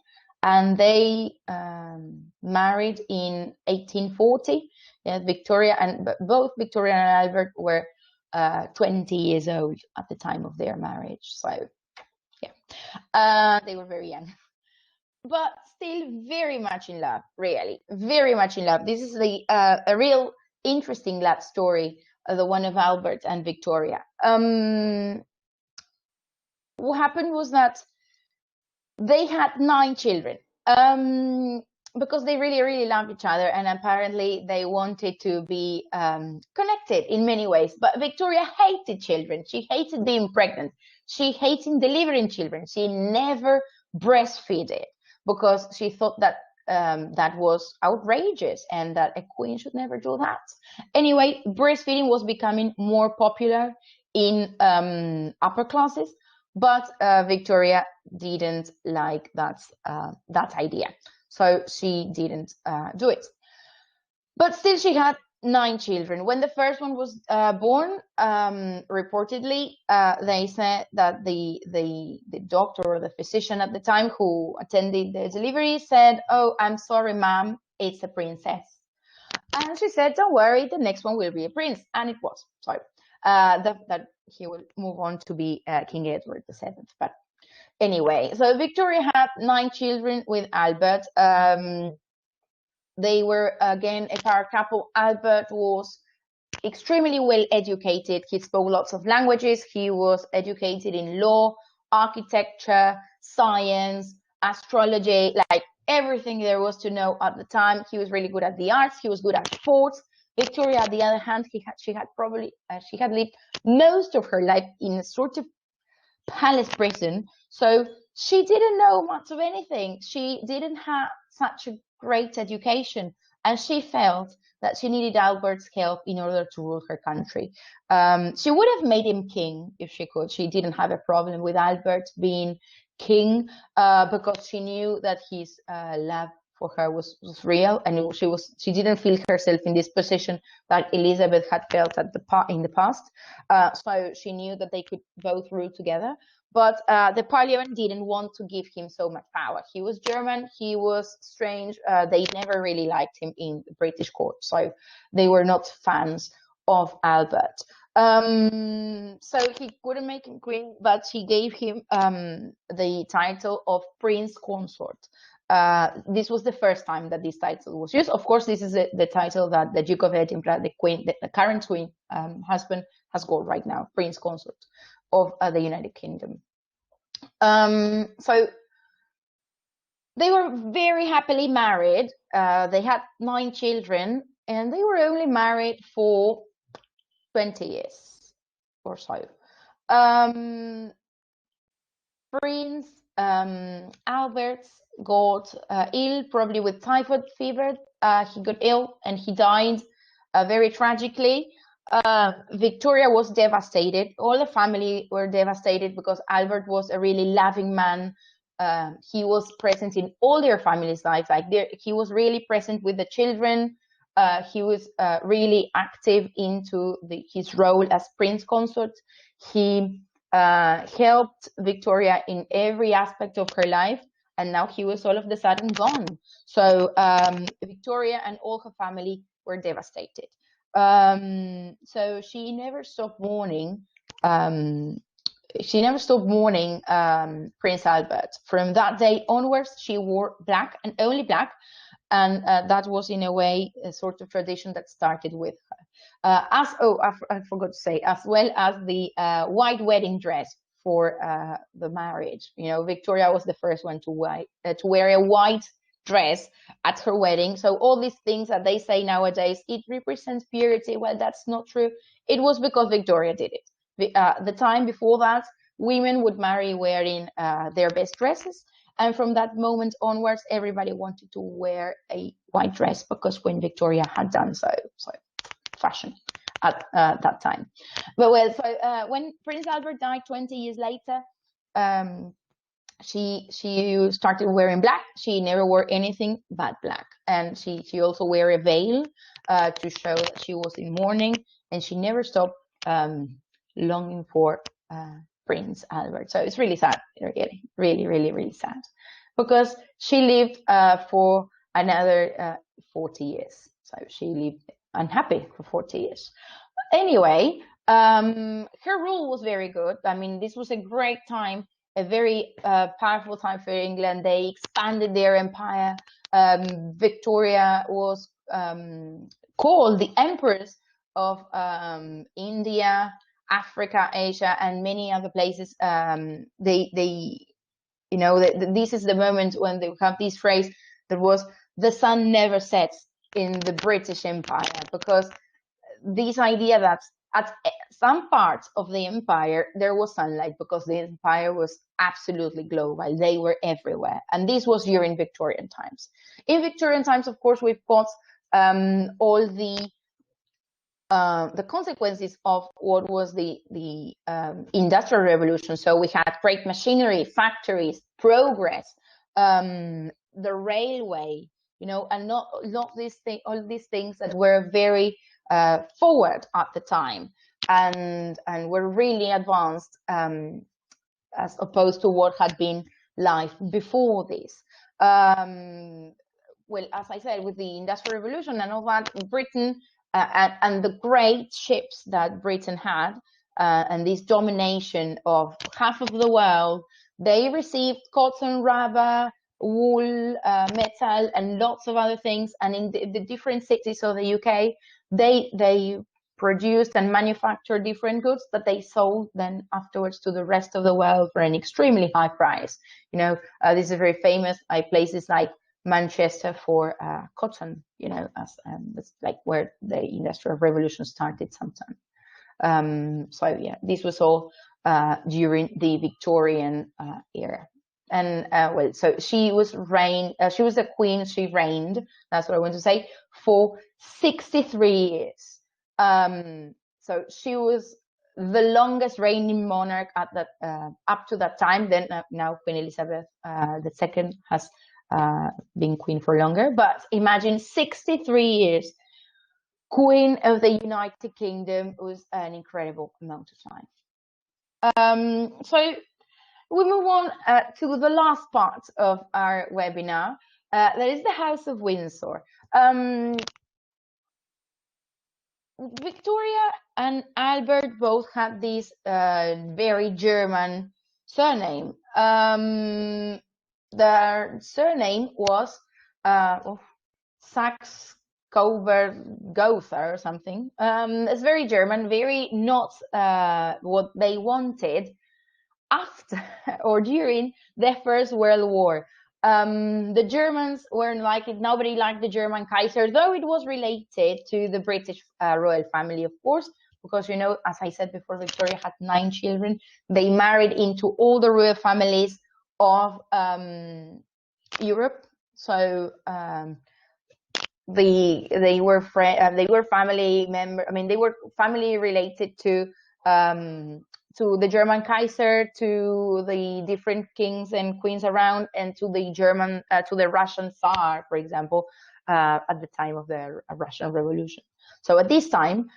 and they married in 1840. Yeah, both Victoria and Albert were 20 years old at the time of their marriage. So yeah, they were very young, but still very much in love. Really, very much in love. This is a real interesting love story, the one of Albert and Victoria. What happened was that they had 9 children. Because they really, really loved each other, and apparently they wanted to be connected in many ways. But Victoria hated children. She hated being pregnant. She hated delivering children. She never breastfeeded because she thought that that was outrageous and that a queen should never do that. Anyway, breastfeeding was becoming more popular in upper classes, but Victoria didn't like that idea. So she didn't do it. But still, she had 9 children. When the first one was born, reportedly, they said that the doctor or the physician at the time who attended the delivery said, "Oh, I'm sorry, ma'am, it's a princess." And she said, "Don't worry, the next one will be a prince." And it was. So that he will move on to be King Edward VII. But anyway, so Victoria had 9 children with Albert. They were, again, a power couple. Albert was extremely well educated. He spoke lots of languages. He was educated in law, architecture, science, astrology, like everything there was to know at the time. He was really good at the arts. He was good at sports. Victoria, on the other hand, she had lived most of her life in a sort of palace prison, so she didn't know much of anything. She didn't have such a great education, and she felt that she needed Albert's help in order to rule her country. She would have made him king if she could. She didn't have a problem with Albert being king, because she knew that his love for her was real, and she didn't feel herself in this position that Elizabeth had felt in the past. So she knew that they could both rule together. But the parliament didn't want to give him so much power. He was German, he was strange. They never really liked him in the British court, so they were not fans of Albert. So he couldn't make him queen, but she gave him the title of Prince Consort. This was the first time that this title was used. Of course, this is the title that the Duke of Edinburgh, the current queen husband, has got right now, Prince Consort of the United Kingdom. So they were very happily married. They had 9 children, and they were only married for 20 years or so. Prince Albert got ill, probably with typhoid fever. He got ill and he died very tragically. Victoria was devastated. All the family were devastated because Albert was a really loving man. He was present in all their family's lives. He was really present with the children. He was really active into his role as Prince Consort. He helped Victoria in every aspect of her life, and now he was all of a sudden gone. So Victoria and all her family were devastated. So she never stopped mourning. Prince Albert. From that day onwards, she wore black and only black, and that was in a way a sort of tradition that started with her. I forgot to say, as well as the white wedding dress for the marriage. You know, Victoria was the first one to wear a white dress at her wedding. So all these things that they say nowadays, it represents purity. Well, that's not true. It was because Victoria did it. The time before that, women would marry wearing their best dresses. And from that moment onwards, everybody wanted to wear a white dress because when Victoria had done so fashion at that time. But well, so when Prince Albert died 20 years later, she started wearing black. She never wore anything but black, and she also wore a veil to show that she was in mourning, and she never stopped longing for Prince Albert. So it's really sad, really sad, because she lived for another 40 years. So she lived unhappy for 40 years. Anyway, her rule was very good. I mean, this was a great time, a very powerful time for England. They expanded their empire. Victoria was called the Empress of India, Africa, Asia, and many other places. This is the moment when they have this phrase that was, the sun never sets in the British Empire, because this idea that at some parts of the empire there was sunlight, because the empire was absolutely global. They were everywhere, and this was during Victorian times. In Victorian times, of course, we've got all the consequences of what was the Industrial Revolution. So we had great machinery, factories, progress, the railway, and all these things that were very forward at the time, and were really advanced, as opposed to what had been life before this. Well, as I said, with the Industrial Revolution and all that, Britain and the great ships that Britain had, and this domination of half of the world, they received cotton, rubber, wool, metal, and lots of other things. And in the different cities of the UK, they produced and manufactured different goods that they sold then afterwards to the rest of the world for an extremely high price. This is very famous places like Manchester for cotton, as that's like where the Industrial Revolution started sometime. So yeah, this was all during the Victorian era. And well, so she was a queen. She reigned. That's what I want to say, for 63 years. So she was the longest reigning monarch at that up to that time. Then now Queen Elizabeth II has been queen for longer. But imagine 63 years, Queen of the United Kingdom, was an incredible amount of time. So we move on to the last part of our webinar. That is the House of Windsor. Victoria and Albert both had this very German surname. Their surname was Saxe-Coburg-Gotha or something. It's very German, very not what they wanted after or during the First World War. The Germans weren't like it. Nobody liked the German Kaiser, though it was related to the British royal family, of course, because, as I said before, Victoria had 9 children. They married into all the royal families of Europe. So they were family member. I mean, they were family related to the German Kaiser, to the different kings and queens around, and to the Russian Tsar, for example, at the time of the Russian Revolution. So at this time,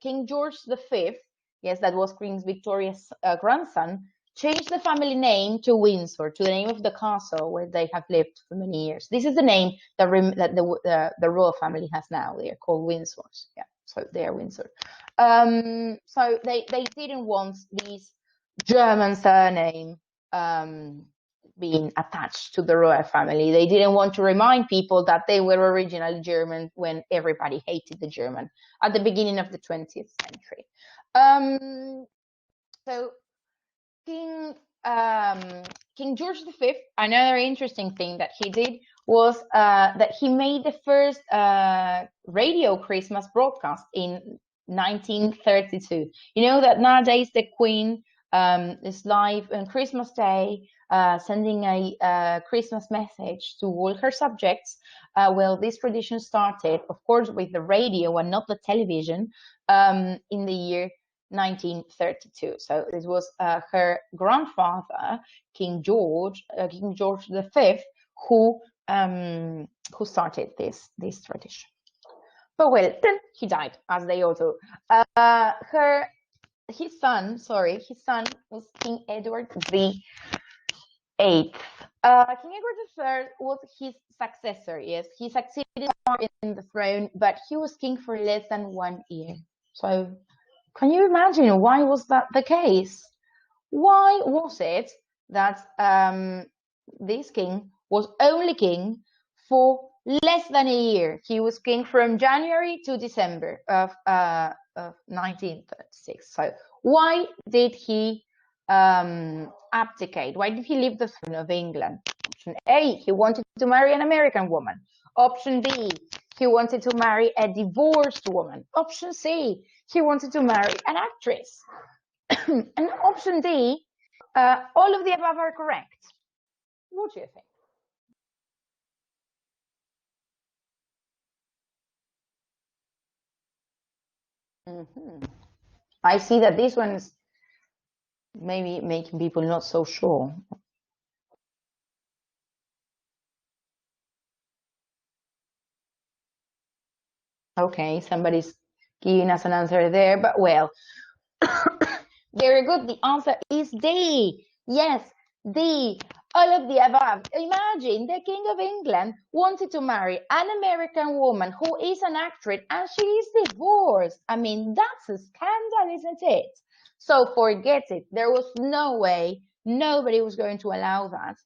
King George V, yes, that was Queen Victoria's grandson, changed the family name to Windsor, to the name of the castle where they have lived for many years. This is the name that the royal family has now. They are called Windsors. Yeah, so they are Windsor. So they didn't want this German surname being attached to the royal family. They didn't want to remind people that they were originally German when everybody hated the German at the beginning of the 20th century. So King George V, another interesting thing that he did was that he made the first radio Christmas broadcast in 1932. You know that nowadays the Queen is live on Christmas Day, sending a Christmas message to all her subjects. Well, this tradition started, of course, with the radio and not the television in the year 1932. So this was her grandfather, King George V, who started this tradition. But well, then he died, as they all do. His son was King Edward VIII. King Edward III was his successor. Yes, he succeeded in the throne, but he was king for less than 1 year. So can you imagine why was that the case? Why was it that this king was only king for less than a year? He was king from January to December of 1936. So why did he abdicate? Why did he leave the throne of England? Option A, he wanted to marry an American woman. Option B, he wanted to marry a divorced woman. Option C, he wanted to marry an actress. And option D, all of the above are correct. What do you think? I see that this one's maybe making people not so sure. Okay, somebody's giving us an answer there, but well, very good. The answer is D. Yes, D. All of the above. Imagine the King of England wanted to marry an American woman who is an actress and she is divorced. I mean, that's a scandal, isn't it? So forget it. There was no way, nobody was going to allow that.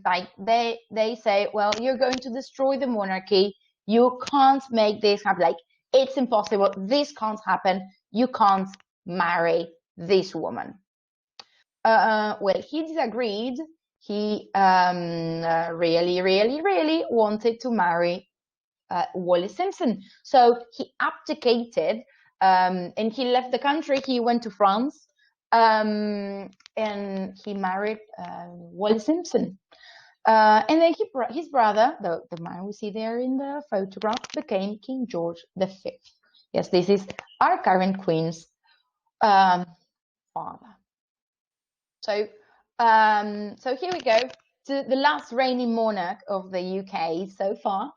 Like they say, well, you're going to destroy the monarchy. You can't make this happen. Like it's impossible. This can't happen. You can't marry this woman. Well, he disagreed. He really, really, really wanted to marry Wallis Simpson. So he abdicated and he left the country. He went to France and he married Wallis Simpson. And then his brother, the man we see there in the photograph, became King George V. Yes, this is our current queen's father. So, so here we go to the last reigning monarch of the UK so far.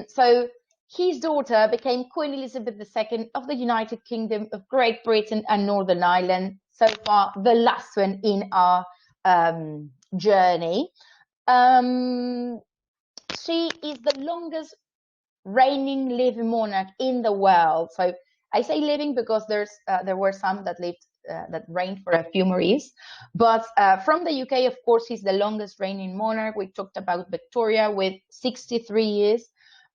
So his daughter became Queen Elizabeth II of the United Kingdom of Great Britain and Northern Ireland. So far, the last one in our journey. She is the longest reigning living monarch in the world. So I say living because there were some that lived that reigned for a few more years. But from the UK, of course, he's the longest reigning monarch. We talked about Victoria with 63 years.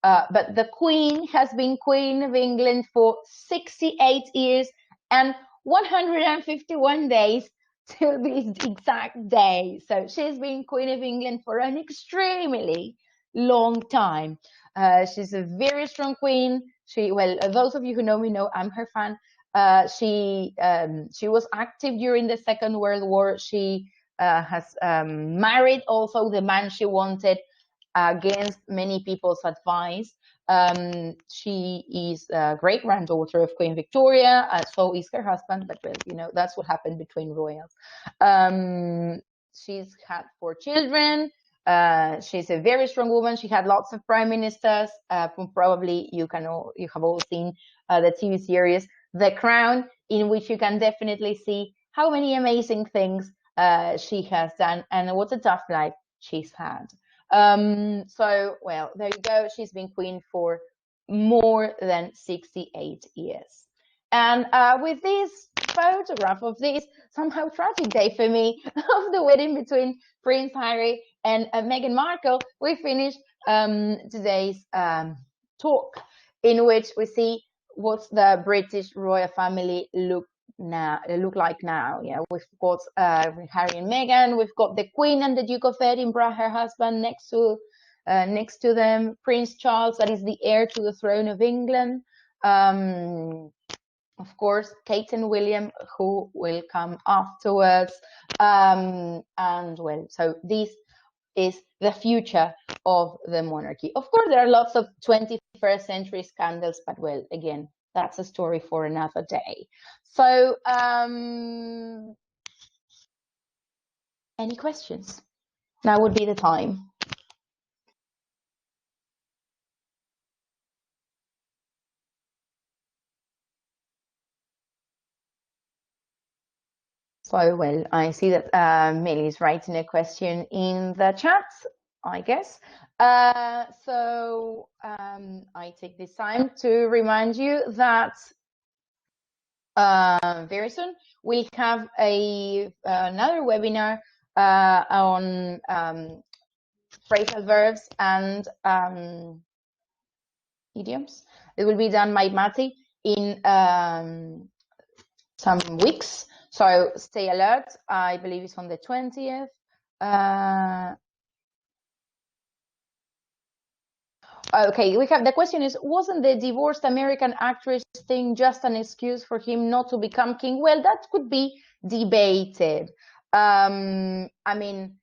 But the Queen has been Queen of England for 68 years and 151 days till this exact day. So she's been Queen of England for an extremely long time. She's a very strong queen. Well, those of you who know me know I'm her fan. She was active during the Second World War. She has married also the man she wanted against many people's advice. She is a great granddaughter of Queen Victoria, so is her husband, but well, you know, that's what happened between royals. She's had 4 children. She's a very strong woman. She had lots of prime ministers. Probably you have all seen the TV series The Crown, in which you can definitely see how many amazing things she has done and what a tough life she's had. So, well, there you go. She's been queen for more than 68 years. And with this photograph of this somehow tragic day for me of the wedding between Prince Harry and Meghan Markle, we finished today's talk, in which we see what the British royal family look like now. Yeah, we've got Harry and Meghan, we've got the Queen and the Duke of Edinburgh, her husband, next to them, Prince Charles, that is the heir to the throne of England. Of course, Kate and William, who will come afterwards. And well, so this is the future of the monarchy. Of course, there are lots of 21st century scandals, but well, again, that's a story for another day. So, any questions? Now would be the time. So, well, I see that Millie is writing a question in the chat, I guess. So I take this time to remind you that very soon we'll have another webinar on phrasal verbs and idioms. It will be done by Matti in some weeks. So stay alert. I believe it's on the 20th. Okay, we have the question is, wasn't the divorced American actress thing just an excuse for him not to become king? Well, that could be debated. I mean,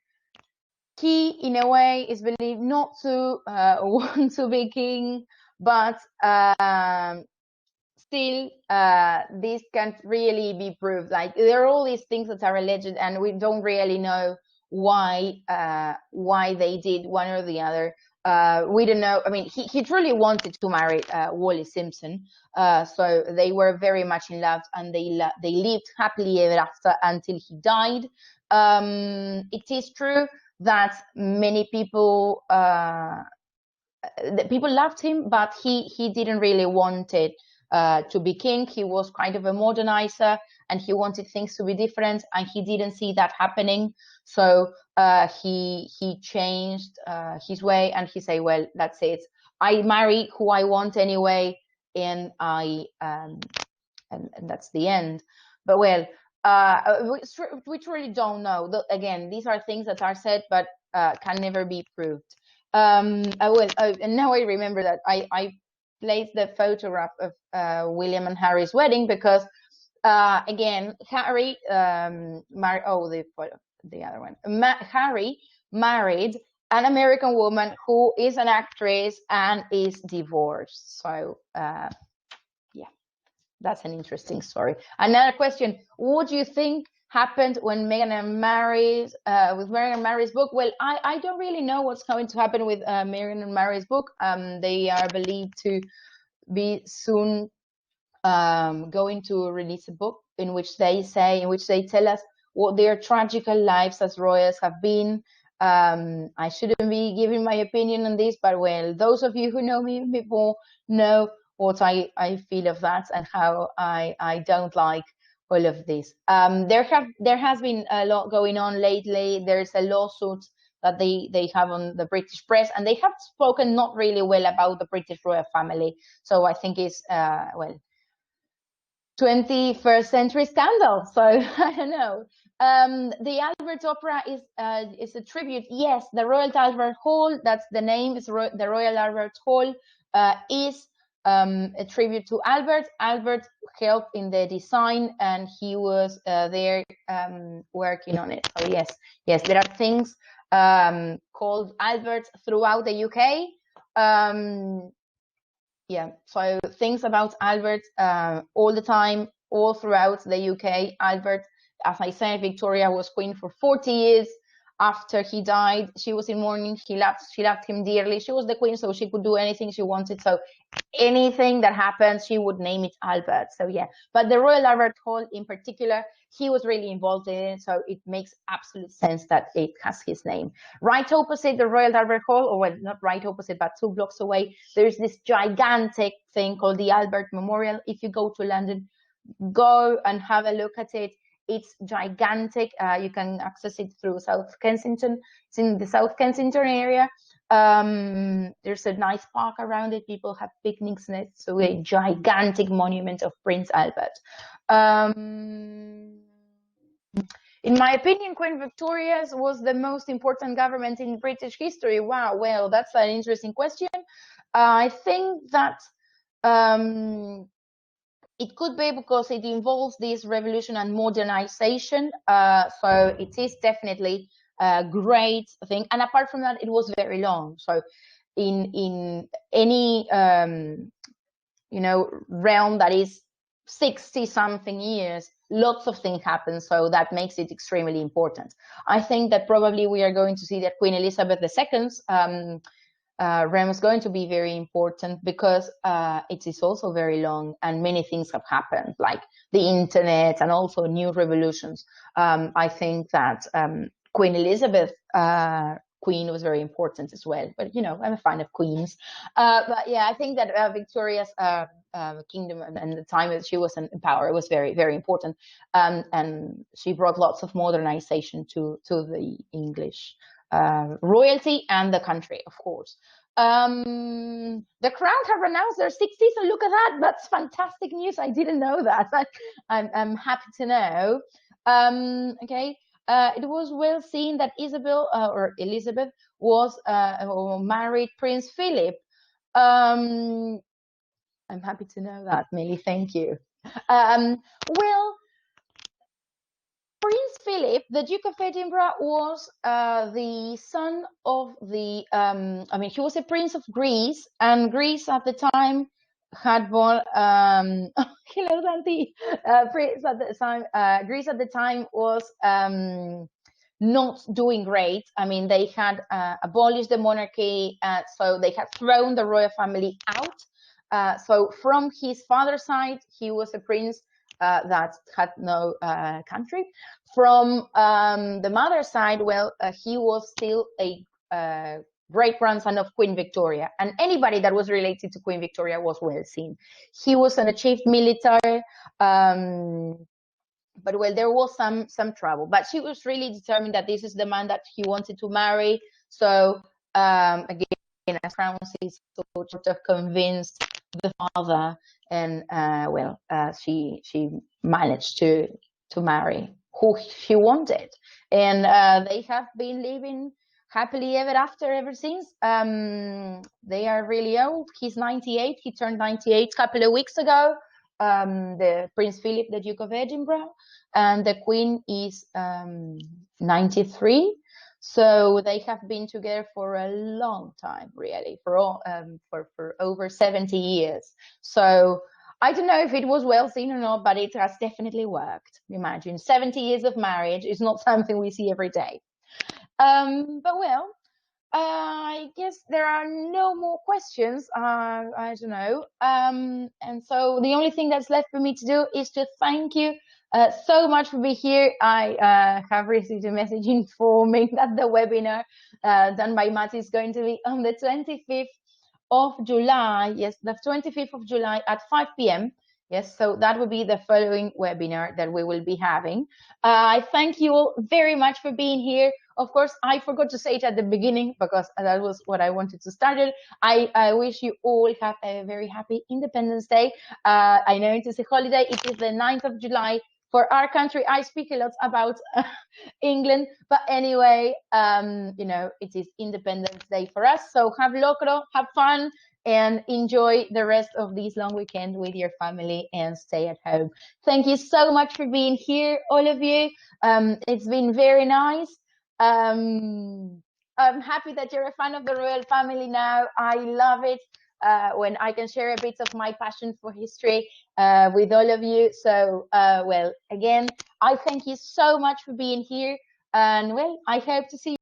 he, in a way, is believed not to want to be king, but still, this can't really be proved. Like, there are all these things that are alleged, and we don't really know why they did one or the other. We don't know. I mean, he truly wanted to marry Wallis Simpson, so they were very much in love, and they lived happily ever after until he died. It is true that many people loved him, but he didn't really want it to be king. He was kind of a modernizer, and he wanted things to be different, and he didn't see that happening. So he changed his way, and he said, well, that's it. I marry who I want anyway. and and that's the end. But well, we truly don't know. Again, these are things that are said, but can never be proved. And now I remember that I placed the photograph of William and Harry's wedding because again, Harry the other one. Harry married an American woman who is an actress and is divorced. So yeah, that's an interesting story. Another question: what do you think happened when Meghan marries with Meghan and Mary's book? Well, I don't really know what's going to happen with Meghan and Mary's book. They are believed to be soon going to release a book in which they tell us what their tragical lives as royals have been. I shouldn't be giving my opinion on this, but well, those of you who know me before know what I feel of that and how I don't like all of this. There has been a lot going on lately. There's a lawsuit that they have on the British press, and they have spoken not really well about the British royal family. So I think it's well, 21st century scandal. So I don't know. The Albert Opera is a tribute. Yes, the Royal Albert Hall, that's the name, is the Royal Albert Hall, is a tribute to Albert. Albert helped in the design, and he was there working on it. So yes, there are things called Albert throughout the UK. Yeah, so things about Albert all the time, all throughout the UK. Albert, as I said, Victoria was queen for 40 years. After he died, she was in mourning. She loved him dearly. She was the queen, so she could do anything she wanted. So anything that happened, she would name it Albert. So yeah, but the Royal Albert Hall in particular, he was really involved in it, so it makes absolute sense that it has his name. Right opposite the Royal Albert Hall, or well, not right opposite, but 2 blocks away, there's this gigantic thing called the Albert Memorial. If you go to London, go and have a look at it. It's gigantic. You can access it through South Kensington. It's in the South Kensington area. There's a nice park around it. People have picnics in it. So a gigantic monument of Prince Albert. In my opinion, Queen Victoria's was the most important government in British history. Wow, well, that's an interesting question. I think that it could be because it involves this revolution and modernization. So it is definitely a great thing. And apart from that, it was very long. So in any realm that is 60 something years, lots of things happen. So that makes it extremely important. I think that probably we are going to see that Queen Elizabeth II's realm is going to be very important because it is also very long and many things have happened, like the internet and also new revolutions. I think that Queen Elizabeth Queen was very important as well. But I'm a fan of queens. But yeah, I think that Victoria's kingdom and the time that she was in power was very, very important. And she brought lots of modernization to the English royalty and the country, of course. The Crown have announced their 60s, and look at that. That's fantastic news. I didn't know that. I'm happy to know. Okay. It was well seen that Elizabeth was married Prince Philip. I'm happy to know that, Millie. Thank you. Well, Prince Philip, the Duke of Edinburgh, was the son of the. He was a prince of Greece, and Greece at the time had born. Hello, Santi. Prince at the time. Greece at the time was not doing great. They had abolished the monarchy, so they had thrown the royal family out. So from his father's side, he was a prince that had no country. From the mother's side, he was still a great grandson of Queen Victoria, and anybody that was related to Queen Victoria was well seen. He was an achieved military, but there was some trouble. But she was really determined that this is the man that he wanted to marry. So again, as Francis sort of convinced the father, and she managed to marry who she wanted, and they have been living happily ever after ever since. They are really old. He's 98. He turned 98 a couple of weeks ago. The Prince Philip, the Duke of Edinburgh, and the Queen is 93. So they have been together for a long time, really, for over 70 years. So I don't know if it was well seen or not, but it has definitely worked. Imagine 70 years of marriage is not something we see every day. But well, I guess there are no more questions. I don't know. And so the only thing that's left for me to do is to thank you so much for being here. I have received a message informing that the webinar done by Matt is going to be on the 25th of July. Yes, the 25th of July at 5 p.m. Yes, so that will be the following webinar that we will be having. I thank you all very much for being here. Of course, I forgot to say it at the beginning because that was what I wanted to start it. I wish you all have a very happy Independence Day. I know it is a holiday. It is the 9th of July. For our country, I speak a lot about England, but anyway, you know, it is Independence Day for us. So have locro, have fun, and enjoy the rest of this long weekend with your family and stay at home. Thank you so much for being here, all of you. It's been very nice. I'm happy that you're a fan of the royal family now. I love it when I can share a bit of my passion for history with all of you. So, well, again, I thank you so much for being here. And, well, I hope to see you.